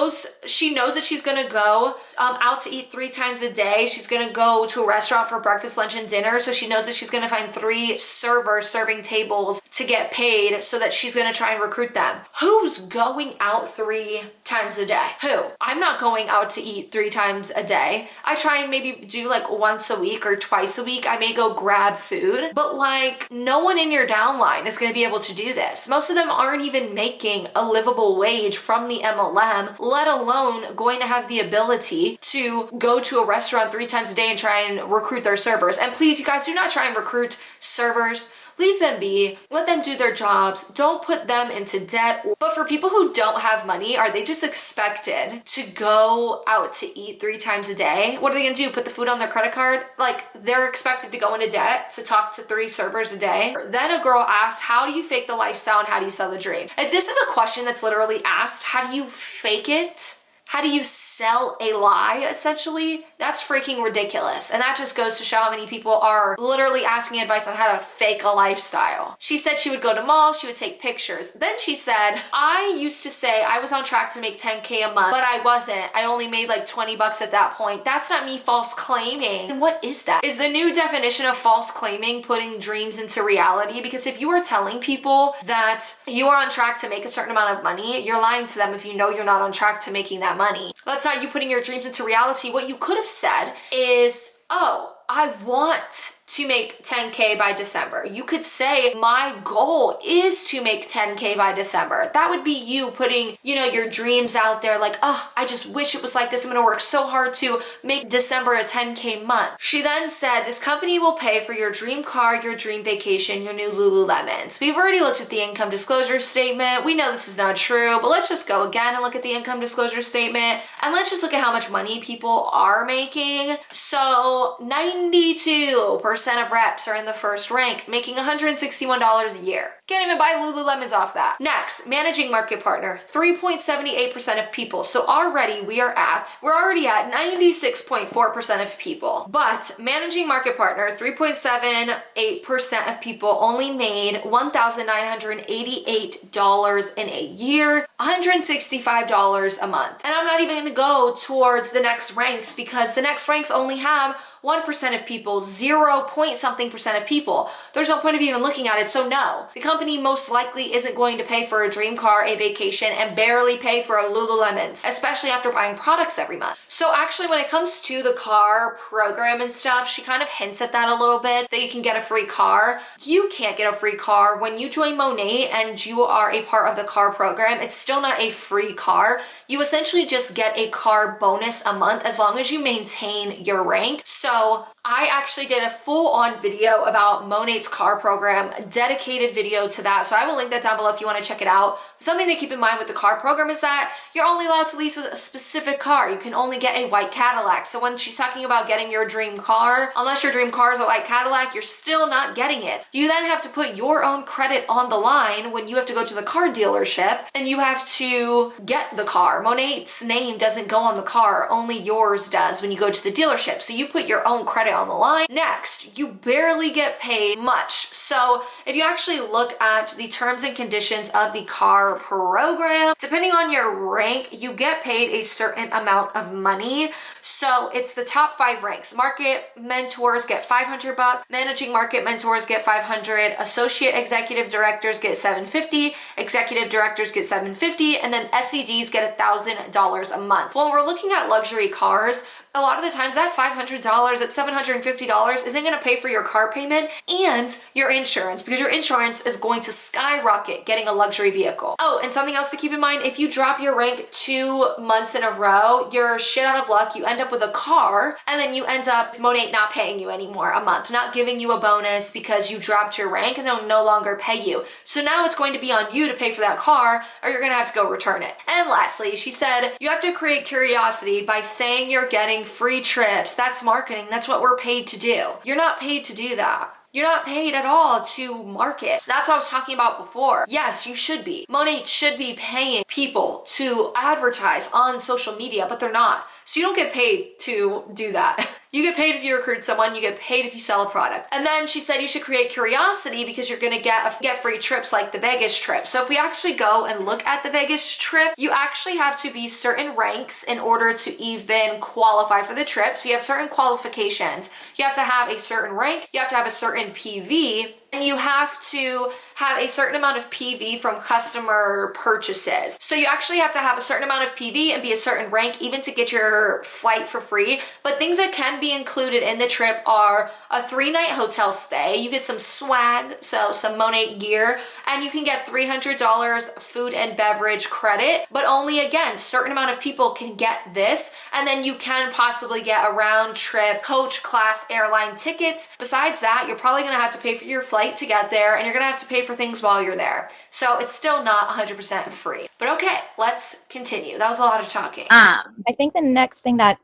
knows that she's going to go out to eat 3 times a day. She's going to go to a restaurant for breakfast, lunch, and dinner. So she knows that she's going to find 3 servers serving tables to get paid so that she's gonna try and recruit them. Who's going out 3 times a day? Who? I'm not going out to eat 3 times a day. I try and maybe do like once a week or twice a week. I may go grab food, but like, no one in your downline is gonna be able to do this. Most of them aren't even making a livable wage from the MLM, let alone going to have the ability to go to a restaurant 3 times a day and try and recruit their servers. And please, you guys, do not try and recruit servers. Leave them be. Let them do their jobs. Don't put them into debt. But for people who don't have money, are they just expected to go out to eat 3 times a day? What are they gonna do? Put the food on their credit card? Like, they're expected to go into debt to talk to 3 servers a day? Then a girl asked, how do you fake the lifestyle and how do you sell the dream? And this is a question that's literally asked. How do you fake it? How do you sell a lie, essentially? That's freaking ridiculous. And that just goes to show how many people are literally asking advice on how to fake a lifestyle. She said she would go to malls, she would take pictures. Then she said, I used to say I was on track to make 10K a month, but I wasn't. I only made like 20 bucks at that point. That's not me false claiming. And what is that? Is the new definition of false claiming putting dreams into reality? Because if you are telling people that you are on track to make a certain amount of money, you're lying to them if you know you're not on track to making that money. That's not you putting your dreams into reality. What you could have said is, oh, I want to make 10K by December. You could say, my goal is to make 10K by December. That would be you putting, you know, your dreams out there like, oh, I just wish it was like this. I'm gonna work so hard to make December a 10K month. She then said, this company will pay for your dream car, your dream vacation, your new Lululemons. We've already looked at the income disclosure statement. We know this is not true, but let's just go again and look at the income disclosure statement. And let's just look at how much money people are making. So 92% of reps are in the first rank, making $161 a year. Can't even buy Lululemons off that. Next, managing market partner, 3.78% of people. So already we're already at 96.4% of people. But managing market partner, 3.78% of people only made $1,988 in a year, $165 a month. And I'm not even gonna go towards the next ranks because the next ranks only have 1% of people, 0 point something percent of people. There's no point of even looking at it. So no, the company most likely isn't going to pay for a dream car, a vacation, and barely pay for a Lululemons, especially after buying products every month. So actually when it comes to the car program and stuff, she kind of hints at that a little bit, that you can get a free car. You can't get a free car. When you join Monat and you are a part of the car program, it's still not a free car. You essentially just get a car bonus a month as long as you maintain your rank. So I actually did a full-on video about Monat's car program, a dedicated video to that. So I will link that down below if you want to check it out. Something to keep in mind with the car program is that you're only allowed to lease a specific car. You can only get a white Cadillac. So when she's talking about getting your dream car, unless your dream car is a white Cadillac, you're still not getting it. You then have to put your own credit on the line when you have to go to the car dealership and you have to get the car. Monat's name doesn't go on the car, only yours does when you go to the dealership. So you put your own credit on the line. Next, you barely get paid much. So if you actually look at the terms and conditions of the car program, depending on your rank, you get paid a certain amount of money. So it's the top 5 ranks. Market mentors get $500, managing market mentors get $500, associate executive directors get $750, executive directors get $750, and then SEDs get $1,000 a month. When we're looking at luxury cars, a lot of the times that $500, that $750 isn't going to pay for your car payment and your insurance, because your insurance is going to skyrocket getting a luxury vehicle. Oh, and something else to keep in mind, if you drop your rank 2 months in a row, you're shit out of luck. You end up with a car and then you end up Monat not paying you anymore a month, not giving you a bonus because you dropped your rank, and they'll no longer pay you. So now it's going to be on you to pay for that car, or you're going to have to go return it. And lastly, she said you have to create curiosity by saying you're getting free trips. That's marketing. That's what we're paid to do. You're not paid to do that. You're not paid at all to market. That's what I was talking about before. Yes, you should be. Monat should be paying people to advertise on social media, but they're not. So you don't get paid to do that. You get paid if you recruit someone, you get paid if you sell a product. And then she said you should create curiosity because you're gonna get free trips like the Vegas trip. So if we actually go and look at the Vegas trip, you actually have to be certain ranks in order to even qualify for the trip. So you have certain qualifications. You have to have a certain rank, you have to have a certain PV, and you have to have a certain amount of PV from customer purchases. So you actually have to have a certain amount of PV and be a certain rank even to get your flight for free. But things that can be included in the trip are a 3-night hotel stay. You get some swag, so some Monat gear, and you can get $300 food and beverage credit, but only, again, certain amount of people can get this. And then you can possibly get a round trip coach class airline tickets. Besides that, you're probably gonna have to pay for your flight to get there, and you're gonna have to pay for things while you're there. So it's still not 100% free. But okay, let's continue. That was a lot of talking. I think the next thing that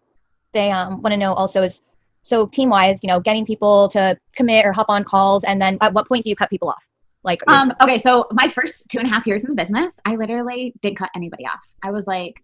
they want to know also is, so team-wise, getting people to commit or hop on calls, and then at what point do you cut people off? Okay, so my first 2.5 years in the business, I literally didn't cut anybody off. I was like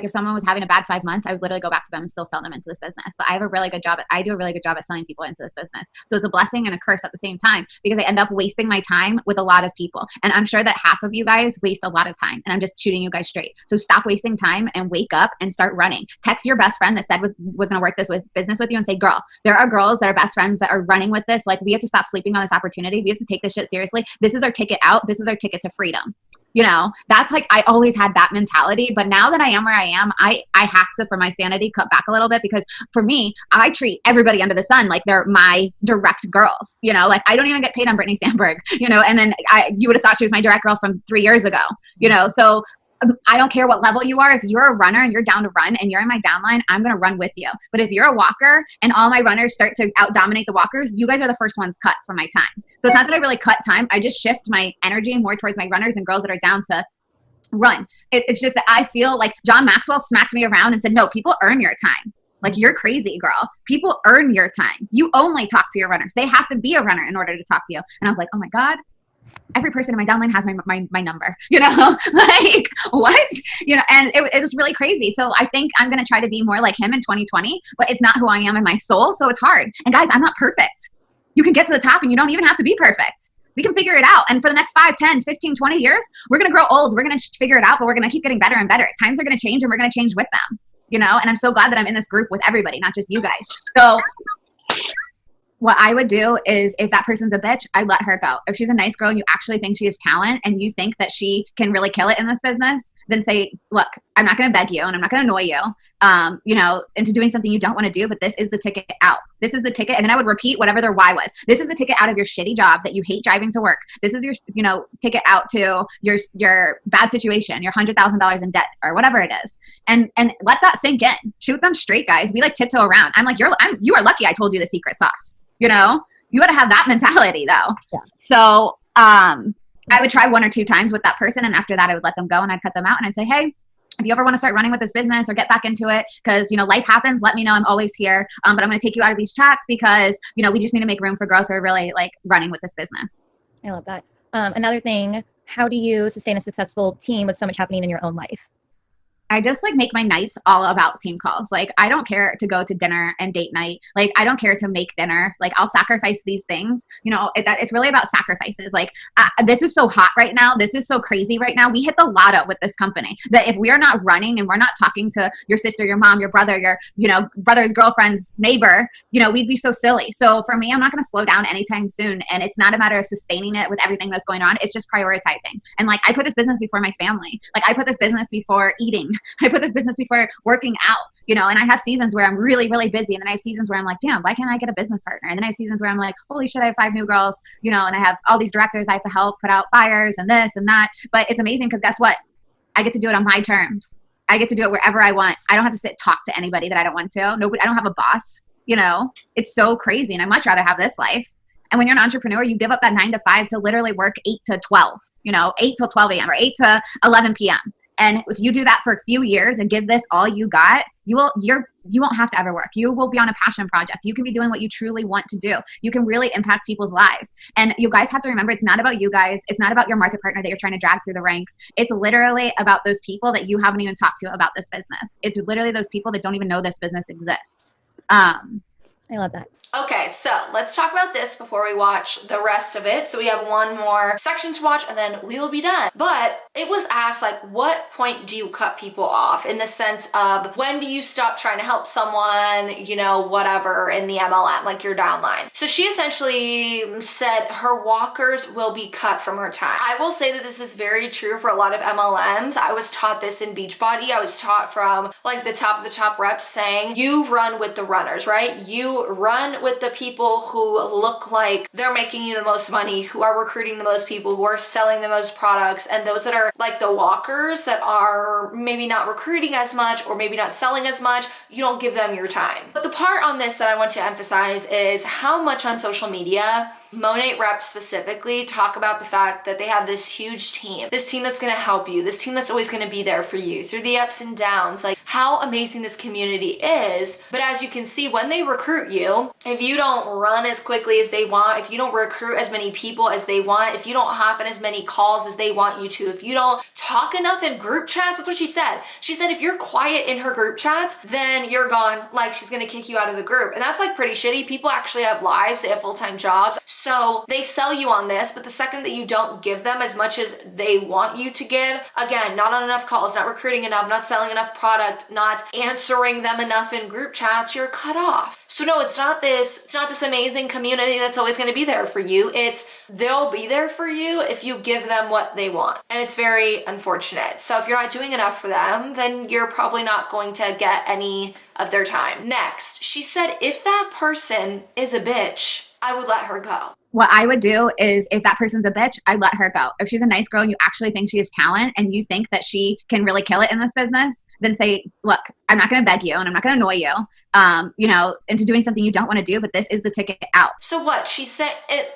if someone was having a bad 5 months, I would literally go back to them and still sell them into this business. But I do a really good job at selling people into this business. So it's a blessing and a curse at the same time, because I end up wasting my time with a lot of people. And I'm sure that half of you guys waste a lot of time, and I'm just shooting you guys straight. So stop wasting time and wake up and start running. Text your best friend that said was going to work this business with you and say, girl, there are girls that are best friends that are running with this. Like, we have to stop sleeping on this opportunity. We have to take this shit seriously. This is our ticket out. This is our ticket to freedom. That's like, I always had that mentality. But now that I am where I am, I have to, for my sanity, cut back a little bit, because for me, I treat everybody under the sun like they're my direct girls. Like, I don't even get paid on Brittany Sandberg, and then you would have thought she was my direct girl from 3 years ago, so I don't care what level you are. If you're a runner and you're down to run and you're in my downline, I'm going to run with you. But if you're a walker and all my runners start to out-dominate the walkers, you guys are the first ones cut from my time. So it's not that I really cut time. I just shift my energy more towards my runners and girls that are down to run. It's just that I feel like John Maxwell smacked me around and said, no, people earn your time. Like, you're crazy, girl. People earn your time. You only talk to your runners. They have to be a runner in order to talk to you. And I was like, oh my God, every person in my downline has my number, like, what, and it was really crazy. So I think I'm going to try to be more like him in 2020, but it's not who I am in my soul. So it's hard. And guys, I'm not perfect. You can get to the top and you don't even have to be perfect. We can figure it out. And for the next 5, 10, 15, 20 years, we're going to grow old. We're going to figure it out, but we're going to keep getting better and better. Times are going to change, and we're going to change with them, and I'm so glad that I'm in this group with everybody, not just you guys. So What I would do is if that person's a bitch, I'd let her go. If she's a nice girl and you actually think she has talent and you think that she can really kill it in this business, then say, look, I'm not going to beg you and I'm not going to annoy you, into doing something you don't want to do, but this is the ticket out. This is the ticket. And then I would repeat whatever their why was. This is the ticket out of your shitty job that you hate driving to work. This is your, ticket out to your bad situation, your $100,000 in debt or whatever it is. And let that sink in. Shoot them straight, guys. We like tiptoe around. I'm like, you are lucky I told you the secret sauce. You got to have that mentality though. Yeah. So, I would try 1 or 2 times with that person. And after that, I would let them go and I'd cut them out and I'd say, hey, if you ever want to start running with this business or get back into it, because, life happens, let me know. I'm always here. But I'm going to take you out of these chats because, we just need to make room for growth. So we're really like running with this business. I love that. Another thing, how do you sustain a successful team with so much happening in your own life? I just like make my nights all about team calls. Like, I don't care to go to dinner and date night. Like, I don't care to make dinner. Like, I'll sacrifice these things. It's really about sacrifices. Like, this is so hot right now. This is so crazy right now. We hit the lotto with this company that if we are not running and we're not talking to your sister, your mom, your brother, your, brother's girlfriend's neighbor, we'd be so silly. So for me, I'm not going to slow down anytime soon. And it's not a matter of sustaining it with everything that's going on. It's just prioritizing. And like, I put this business before my family. Like, I put this business before eating. I put this business before working out, and I have seasons where I'm really, really busy. And then I have seasons where I'm like, damn, why can't I get a business partner? And then I have seasons where I'm like, holy shit, I have 5 new girls, and I have all these directors I have to help put out fires and this and that. But it's amazing because guess what? I get to do it on my terms. I get to do it wherever I want. I don't have to talk to anybody that I don't want to. Nobody, I don't have a boss, it's so crazy. And I'd much rather have this life. And when you're an entrepreneur, you give up that 9 to 5 to literally work 8 to 12, 8 till 12 a.m. or 8 to 11 p.m. And if you do that for a few years and give this all you got, you won't have to ever work. You will be on a passion project. You can be doing what you truly want to do. You can really impact people's lives. And you guys have to remember, it's not about you guys. It's not about your market partner that you're trying to drag through the ranks. It's literally about those people that you haven't even talked to about this business. It's literally those people that don't even know this business exists. I love that. Okay, so let's talk about this before we watch the rest of it. So we have one more section to watch and then we will be done. But it was asked, like, what point do you cut people off in the sense of when do you stop trying to help someone, whatever in the MLM, like your downline. So she essentially said her walkers will be cut from her time. I will say that this is very true for a lot of MLMs. I was taught this in Beachbody. I was taught from like the top of the top reps saying, you run with the runners, right? You run with the people who look like they're making you the most money, who are recruiting the most people, who are selling the most products, and those that are like the walkers that are maybe not recruiting as much or maybe not selling as much, you don't give them your time. But the part on this that I want to emphasize is how much on social media Monat reps specifically talk about the fact that they have this huge team, this team that's going to help you, this team that's always going to be there for you through the ups and downs, like how amazing this community is. But as you can see, when they recruit you, if you don't run as quickly as they want, if you don't recruit as many people as they want, if you don't hop in as many calls as they want you to, if you don't talk enough in group chats, that's what she said. She said if you're quiet in her group chats, then you're gone. Like, she's going to kick you out of the group. And that's like pretty shitty. People actually have lives. They have full-time jobs. So they sell you on this, but the second that you don't give them as much as they want you to give, again, not on enough calls, not recruiting enough, not selling enough product, not answering them enough in group chats, you're cut off. So no, it's not this amazing community that's always going to be there for you. They'll be there for you if you give them what they want. And it's very unfortunate. So if you're not doing enough for them, then you're probably not going to get any of their time. Next, she said, if that person is a bitch, I would let her go. What I would do is if that person's a bitch, I'd let her go. If she's a nice girl and you actually think she has talent and you think that she can really kill it in this business, then say, look, I'm not going to beg you and I'm not going to annoy you, into doing something you don't want to do, but this is the ticket out. So what? She said,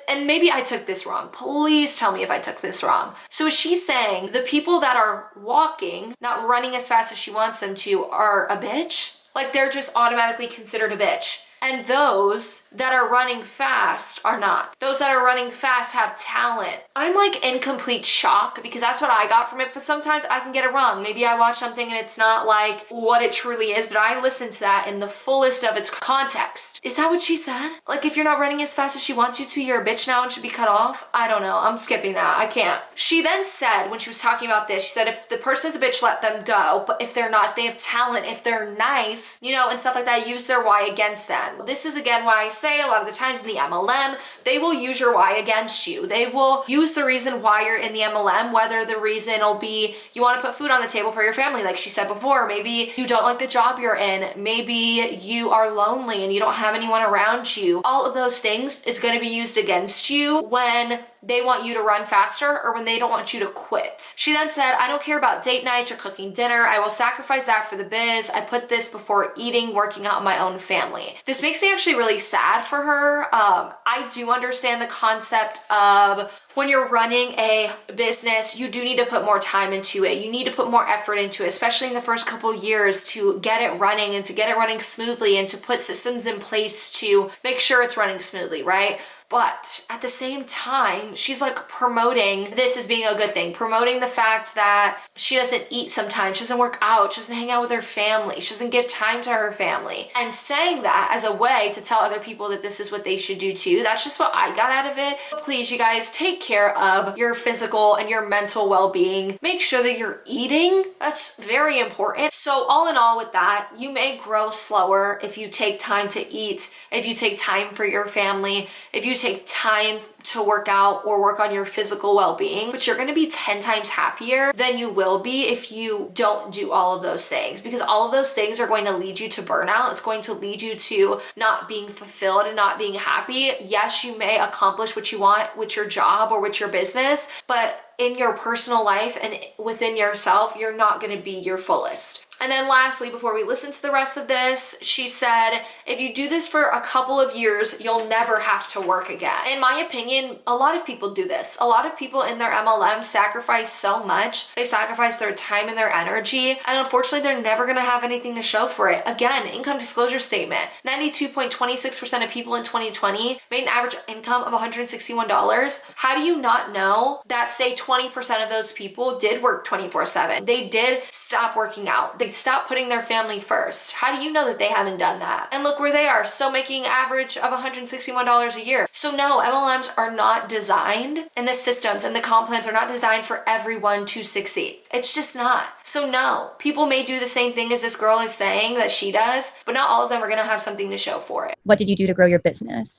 and maybe I took this wrong. Please tell me if I took this wrong. So is she saying the people that are walking, not running as fast as she wants them to, are a bitch? Like they're just automatically considered a bitch. And those that are running fast are not. Those that are running fast have talent. I'm like in complete shock because that's what I got from it. But sometimes I can get it wrong. Maybe I watch something and it's not like what it truly is, but I listen to that in the fullest of its context. Is that what she said? Like if you're not running as fast as she wants you to, you're a bitch now and should be cut off? I don't know. I'm skipping that. I can't. She then said, when she was talking about this, she said if the person's a bitch, let them go. But if they're not, if they have talent, if they're nice, and stuff like that, use their why against them. them. This is again why I say a lot of the times in the MLM, they will use your why against you. They will use the reason why you're in the MLM, whether the reason will be you want to put food on the table for your family, like she said before. Maybe you don't like the job you're in. Maybe you are lonely and you don't have anyone around you. All of those things is going to be used against you when they want you to run faster or when they don't want you to quit. She then said, I don't care about date nights or cooking dinner. I will sacrifice that for the biz. I put this before eating, working out in my own family. This makes me actually really sad for her. I do understand the concept of when you're running a business, you do need to put more time into it. You need to put more effort into it, especially in the first couple years to get it running and to get it running smoothly and to put systems in place to make sure it's running smoothly, right? But at the same time, she's like promoting this as being a good thing, promoting the fact that she doesn't eat sometimes, she doesn't work out, she doesn't hang out with her family, she doesn't give time to her family, and saying that as a way to tell other people that this is what they should do too. That's just what I got out of it. But please, you guys, take care of your physical and your mental well-being. Make sure that you're eating. That's very important. So all in all with that, you may grow slower if you take time to eat, if you take time for your family, if you take time to work out or work on your physical well-being, but you're going to be 10 times happier than you will be if you don't do all of those things, because all of those things are going to lead you to burnout. It's going to lead you to not being fulfilled and not being happy. Yes, you may accomplish what you want with your job or with your business, but in your personal life and within yourself, you're not going to be your fullest. And then lastly, before we listen to the rest of this, she said, if you do this for a couple of years, you'll never have to work again. In my opinion, a lot of people do this. A lot of people in their MLM sacrifice so much. They sacrifice their time and their energy, and unfortunately, they're never gonna have anything to show for it. Again, income disclosure statement. 92.26% of people in 2020 made an average income of $161. How do you not know that, say, 20% of those people did work 24/7? They did stop working out. They stop putting their family first. How do you know that they haven't done that? And look where they are, still making average of $161 a year. So no, MLMs are not designed, and the systems and the comp plans are not designed for everyone to succeed. It's just not. So no, people may do the same thing as this girl is saying that she does, but not all of them are gonna have something to show for it. What did you do to grow your business?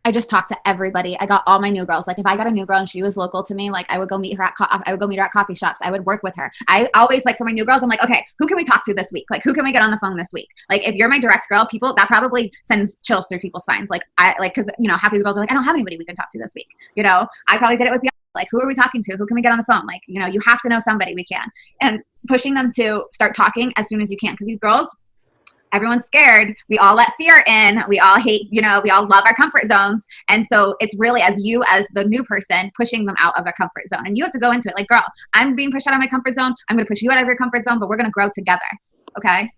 I just talked to everybody. I got all my new girls. Like if I got a new girl and she was local to me, like I would go meet her at coffee shops. I would work with her. I always, like, for my new girls, I'm like, okay, who can we talk to this week? Like who can we get on the phone this week? Like if you're my direct girl, people, that probably sends chills through people's spines. Like cause you know, half these girls are like, I don't have anybody we can talk to this week. You know, I probably did it with Bianca. Like who are we talking to? Who can we get on the phone? Like, you know, you have to know somebody we can. And pushing them to start talking as soon as you can. Cause these girls, everyone's scared. We all let fear in. We all hate, you know, we all love our comfort zones. And so it's really as the new person, pushing them out of their comfort zone. And you have to go into it like, girl, I'm being pushed out of my comfort zone. I'm going to push you out of your comfort zone, but we're going to grow together. Okay.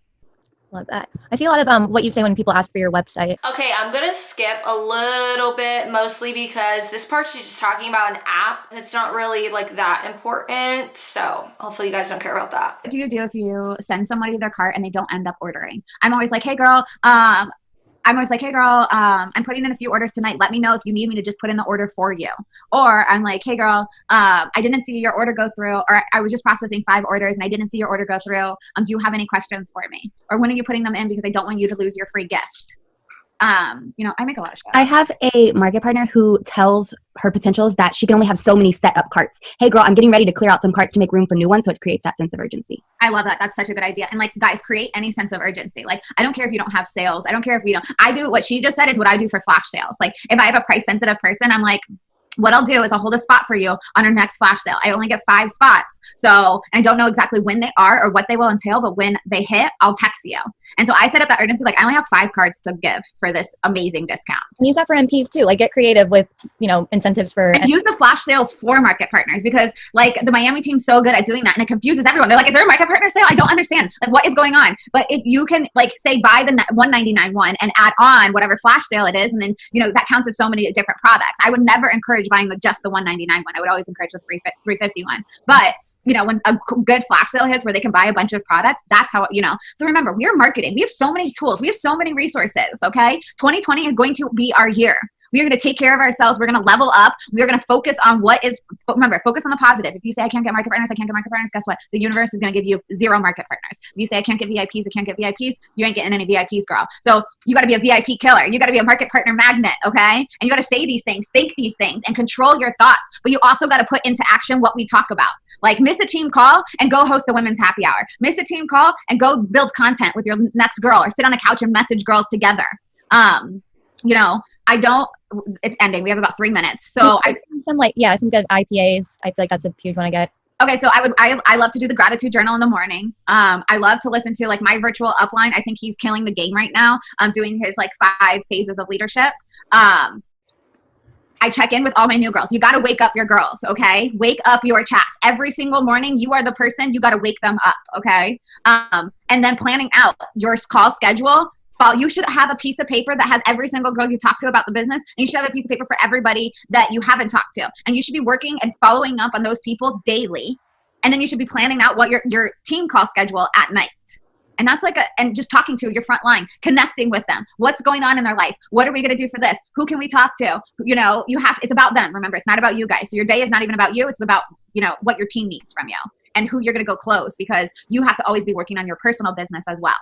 Love that. I see a lot of what you say when people ask for your website. Okay, I'm gonna skip a little bit, mostly because this part she's just talking about an app. It's not really like that important, so hopefully you guys don't care about that. What do you do if you send somebody their cart and they don't end up ordering? I'm always like, hey girl, I'm putting in a few orders tonight. Let me know if you need me to just put in the order for you. Or I'm like, hey girl, I didn't see your order go through, or I was just processing 5 orders and I didn't see your order go through. Do you have any questions for me? Or when are you putting them in, because I don't want you to lose your free gift. You know, I make a lot of shit. I have a market partner who tells her potentials that she can only have so many set up carts. Hey girl, I'm getting ready to clear out some carts to make room for new ones. So it creates that sense of urgency. I love that. That's such a good idea. And like, guys, create any sense of urgency. Like, I don't care if you don't have sales. I don't care if you don't. I do what she just said is what I do for flash sales. Like if I have a price sensitive person, I'm like, what I'll do is I'll hold a spot for you on our next flash sale. I only get 5 spots. So, and I don't know exactly when they are or what they will entail, but when they hit, I'll text you. And so I set up that urgency, like I only have 5 cards to give for this amazing discount. Use that for MPs too. Like get creative with, you know, incentives for. And use the flash sales for market partners, because like the Miami team's so good at doing that and it confuses everyone. They're like, is there a market partner sale? I don't understand. Like what is going on? But if you can like say buy the $199 one and add on whatever flash sale it is, and then, you know, that counts as so many different products. I would never encourage buying just the $199 one. I would always encourage the $350 one. But you know, when a good flash sale hits where they can buy a bunch of products, that's how, you know. So remember, we are marketing. We have so many tools. We have so many resources, okay? 2020 is going to be our year. We are going to take care of ourselves. We're going to level up. We are going to focus on what is, remember, focus on the positive. If you say, I can't get market partners, guess what? The universe is going to give you 0 market partners. If you say, I can't get VIPs, you ain't getting any VIPs, girl. So you got to be a VIP killer. You got to be a market partner magnet, okay? And you got to say these things, think these things, and control your thoughts. But you also got to put into action what we talk about. Like, miss a team call and go host a women's happy hour. Miss a team call and go build content with your next girl, or sit on a couch and message girls together. It's ending. We have about 3 minutes. So some good IPAs. I feel like that's a huge one I get. Okay, so I love to do the gratitude journal in the morning. I love to listen to like my virtual upline. I think he's killing the game right now. Doing his like 5 phases of leadership. I check in with all my new girls. You got to wake up your girls, okay? Wake up your chats. Every single morning, you are the person. You got to wake them up, okay? And then planning out your call schedule. You should have a piece of paper that has every single girl you talk to about the business. And you should have a piece of paper for everybody that you haven't talked to. And you should be working and following up on those people daily. And then you should be planning out what your team call schedule at night. And that's and just talking to your front line, connecting with them. What's going on in their life? What are we going to do for this? Who can we talk to? It's about them. Remember, it's not about you guys. So your day is not even about you. It's about, what your team needs from you and who you're going to go close, because you have to always be working on your personal business as well.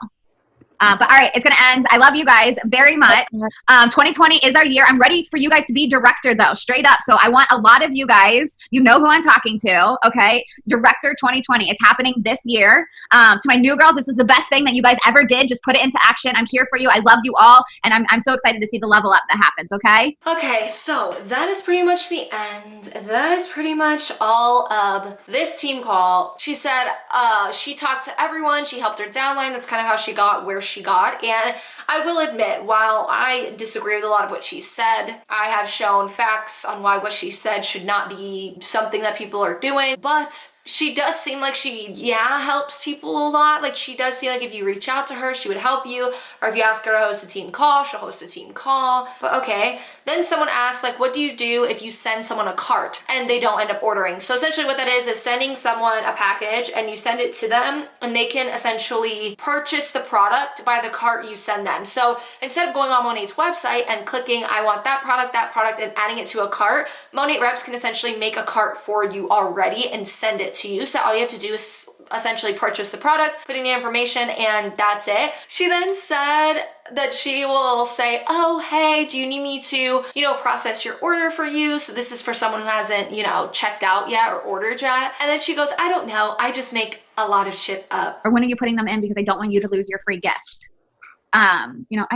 But all right, it's going to end. I love you guys very much. 2020 is our year. I'm ready for you guys to be director though, straight up. So I want a lot of you guys, you know who I'm talking to, okay? Director 2020. It's happening this year. To my new girls, this is the best thing that you guys ever did. Just put it into action. I'm here for you. I love you all. And I'm so excited to see the level up that happens, okay? Okay, so that is pretty much the end. That is pretty much all of this team call. She said she talked to everyone. She helped her downline. That's kind of how she got where she got. And I will admit, while I disagree with a lot of what she said, I have shown facts on why what she said should not be something that people are doing. But she does seem like she, helps people a lot. Like, she does seem like if you reach out to her, she would help you. Or if you ask her to host a team call, she'll host a team call. But okay. Then someone asked, like, what do you do if you send someone a cart and they don't end up ordering? So essentially what that is sending someone a package and you send it to them and they can essentially purchase the product by the cart you send them. So instead of going on Monat's website and clicking, I want that product, and adding it to a cart, Monat reps can essentially make a cart for you already and send it to you. So all you have to do is essentially purchase the product, put in your information, and that's it. She then said that she will say, oh, hey, do you need me to, process your order for you? So this is for someone who hasn't, checked out yet or ordered yet. And then she goes, I don't know. I just make a lot of shit up. Or when are you putting them in? Because I don't want you to lose your free gift. I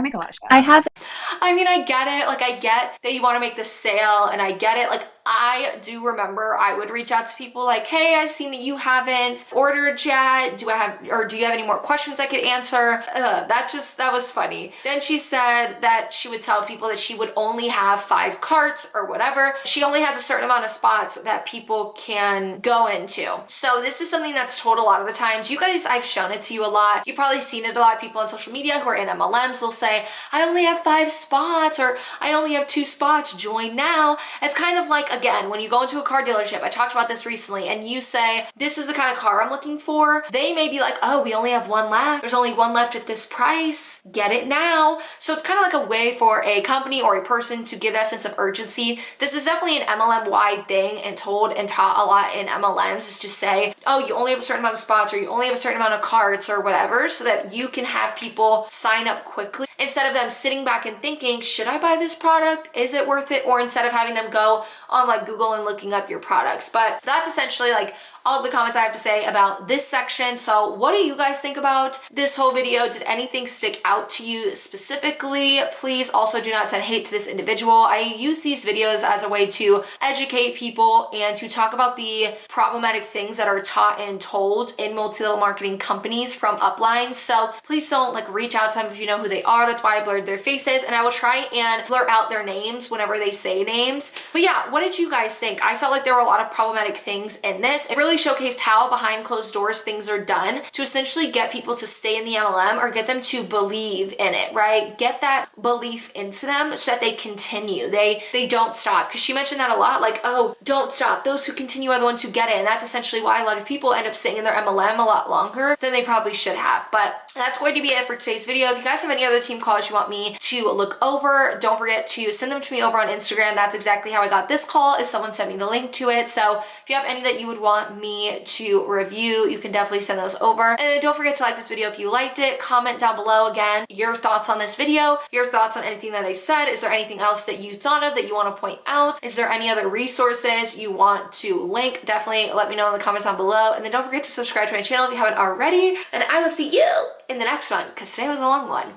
make a lot of shit. I get it. Like, I get that you want to make the sale, and I get it. Like, I do remember I would reach out to people like, hey, I've seen that you haven't ordered yet. Do you have any more questions I could answer? That was funny. Then she said that she would tell people that she would only have 5 carts or whatever. She only has a certain amount of spots that people can go into. So this is something that's told a lot of the times. You guys, I've shown it to you a lot. You've probably seen it a lot. People on social media who are in MLMs will say, I only have 5 spots, or I only have 2 spots, join now. It's kind of like, again, when you go into a car dealership, I talked about this recently, and you say, this is the kind of car I'm looking for. They may be like, oh, we only have 1 left. There's only 1 left at this price. Get it now. So it's kind of like a way for a company or a person to give that sense of urgency. This is definitely an MLM-wide thing, and told and taught a lot in MLMs, is to say, oh, you only have a certain amount of spots, or you only have a certain amount of carts or whatever, so that you can have people sign up quickly instead of them sitting back and thinking, should I buy this product? Is it worth it? Or instead of having them go on like Google and looking up your products. But that's essentially like all of the comments I have to say about this section. So what do you guys think about this whole video? Did anything stick out to you specifically? Please also do not send hate to this individual. I use these videos as a way to educate people and to talk about the problematic things that are taught and told in multi-level marketing companies from upline. So please don't like reach out to them if you know who they are. That's why I blurred their faces, and I will try and blur out their names whenever they say names. But yeah, what did you guys think? I felt like there were a lot of problematic things in this. It really showcased how behind closed doors things are done to essentially get people to stay in the MLM or get them to believe in it, right? Get that belief into them so that they continue. They don't stop. Because she mentioned that a lot, like, oh, don't stop. Those who continue are the ones who get it. And that's essentially why a lot of people end up staying in their MLM a lot longer than they probably should have. But that's going to be it for today's video. If you guys have any other team team calls you want me to look over, don't forget to send them to me over on Instagram. That's exactly how I got this call, is someone sent me the link to it. So if you have any that you would want me to review, you can definitely send those over. And then don't forget to like this video if you liked it. Comment down below again your thoughts on this video, your thoughts on anything that I said. Is there anything else that you thought of that you want to point out? Is there any other resources you want to link? Definitely let me know in the comments down below. And then don't forget to subscribe to my channel if you haven't already. And I will see you in the next one, because today was a long one.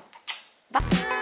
Bye.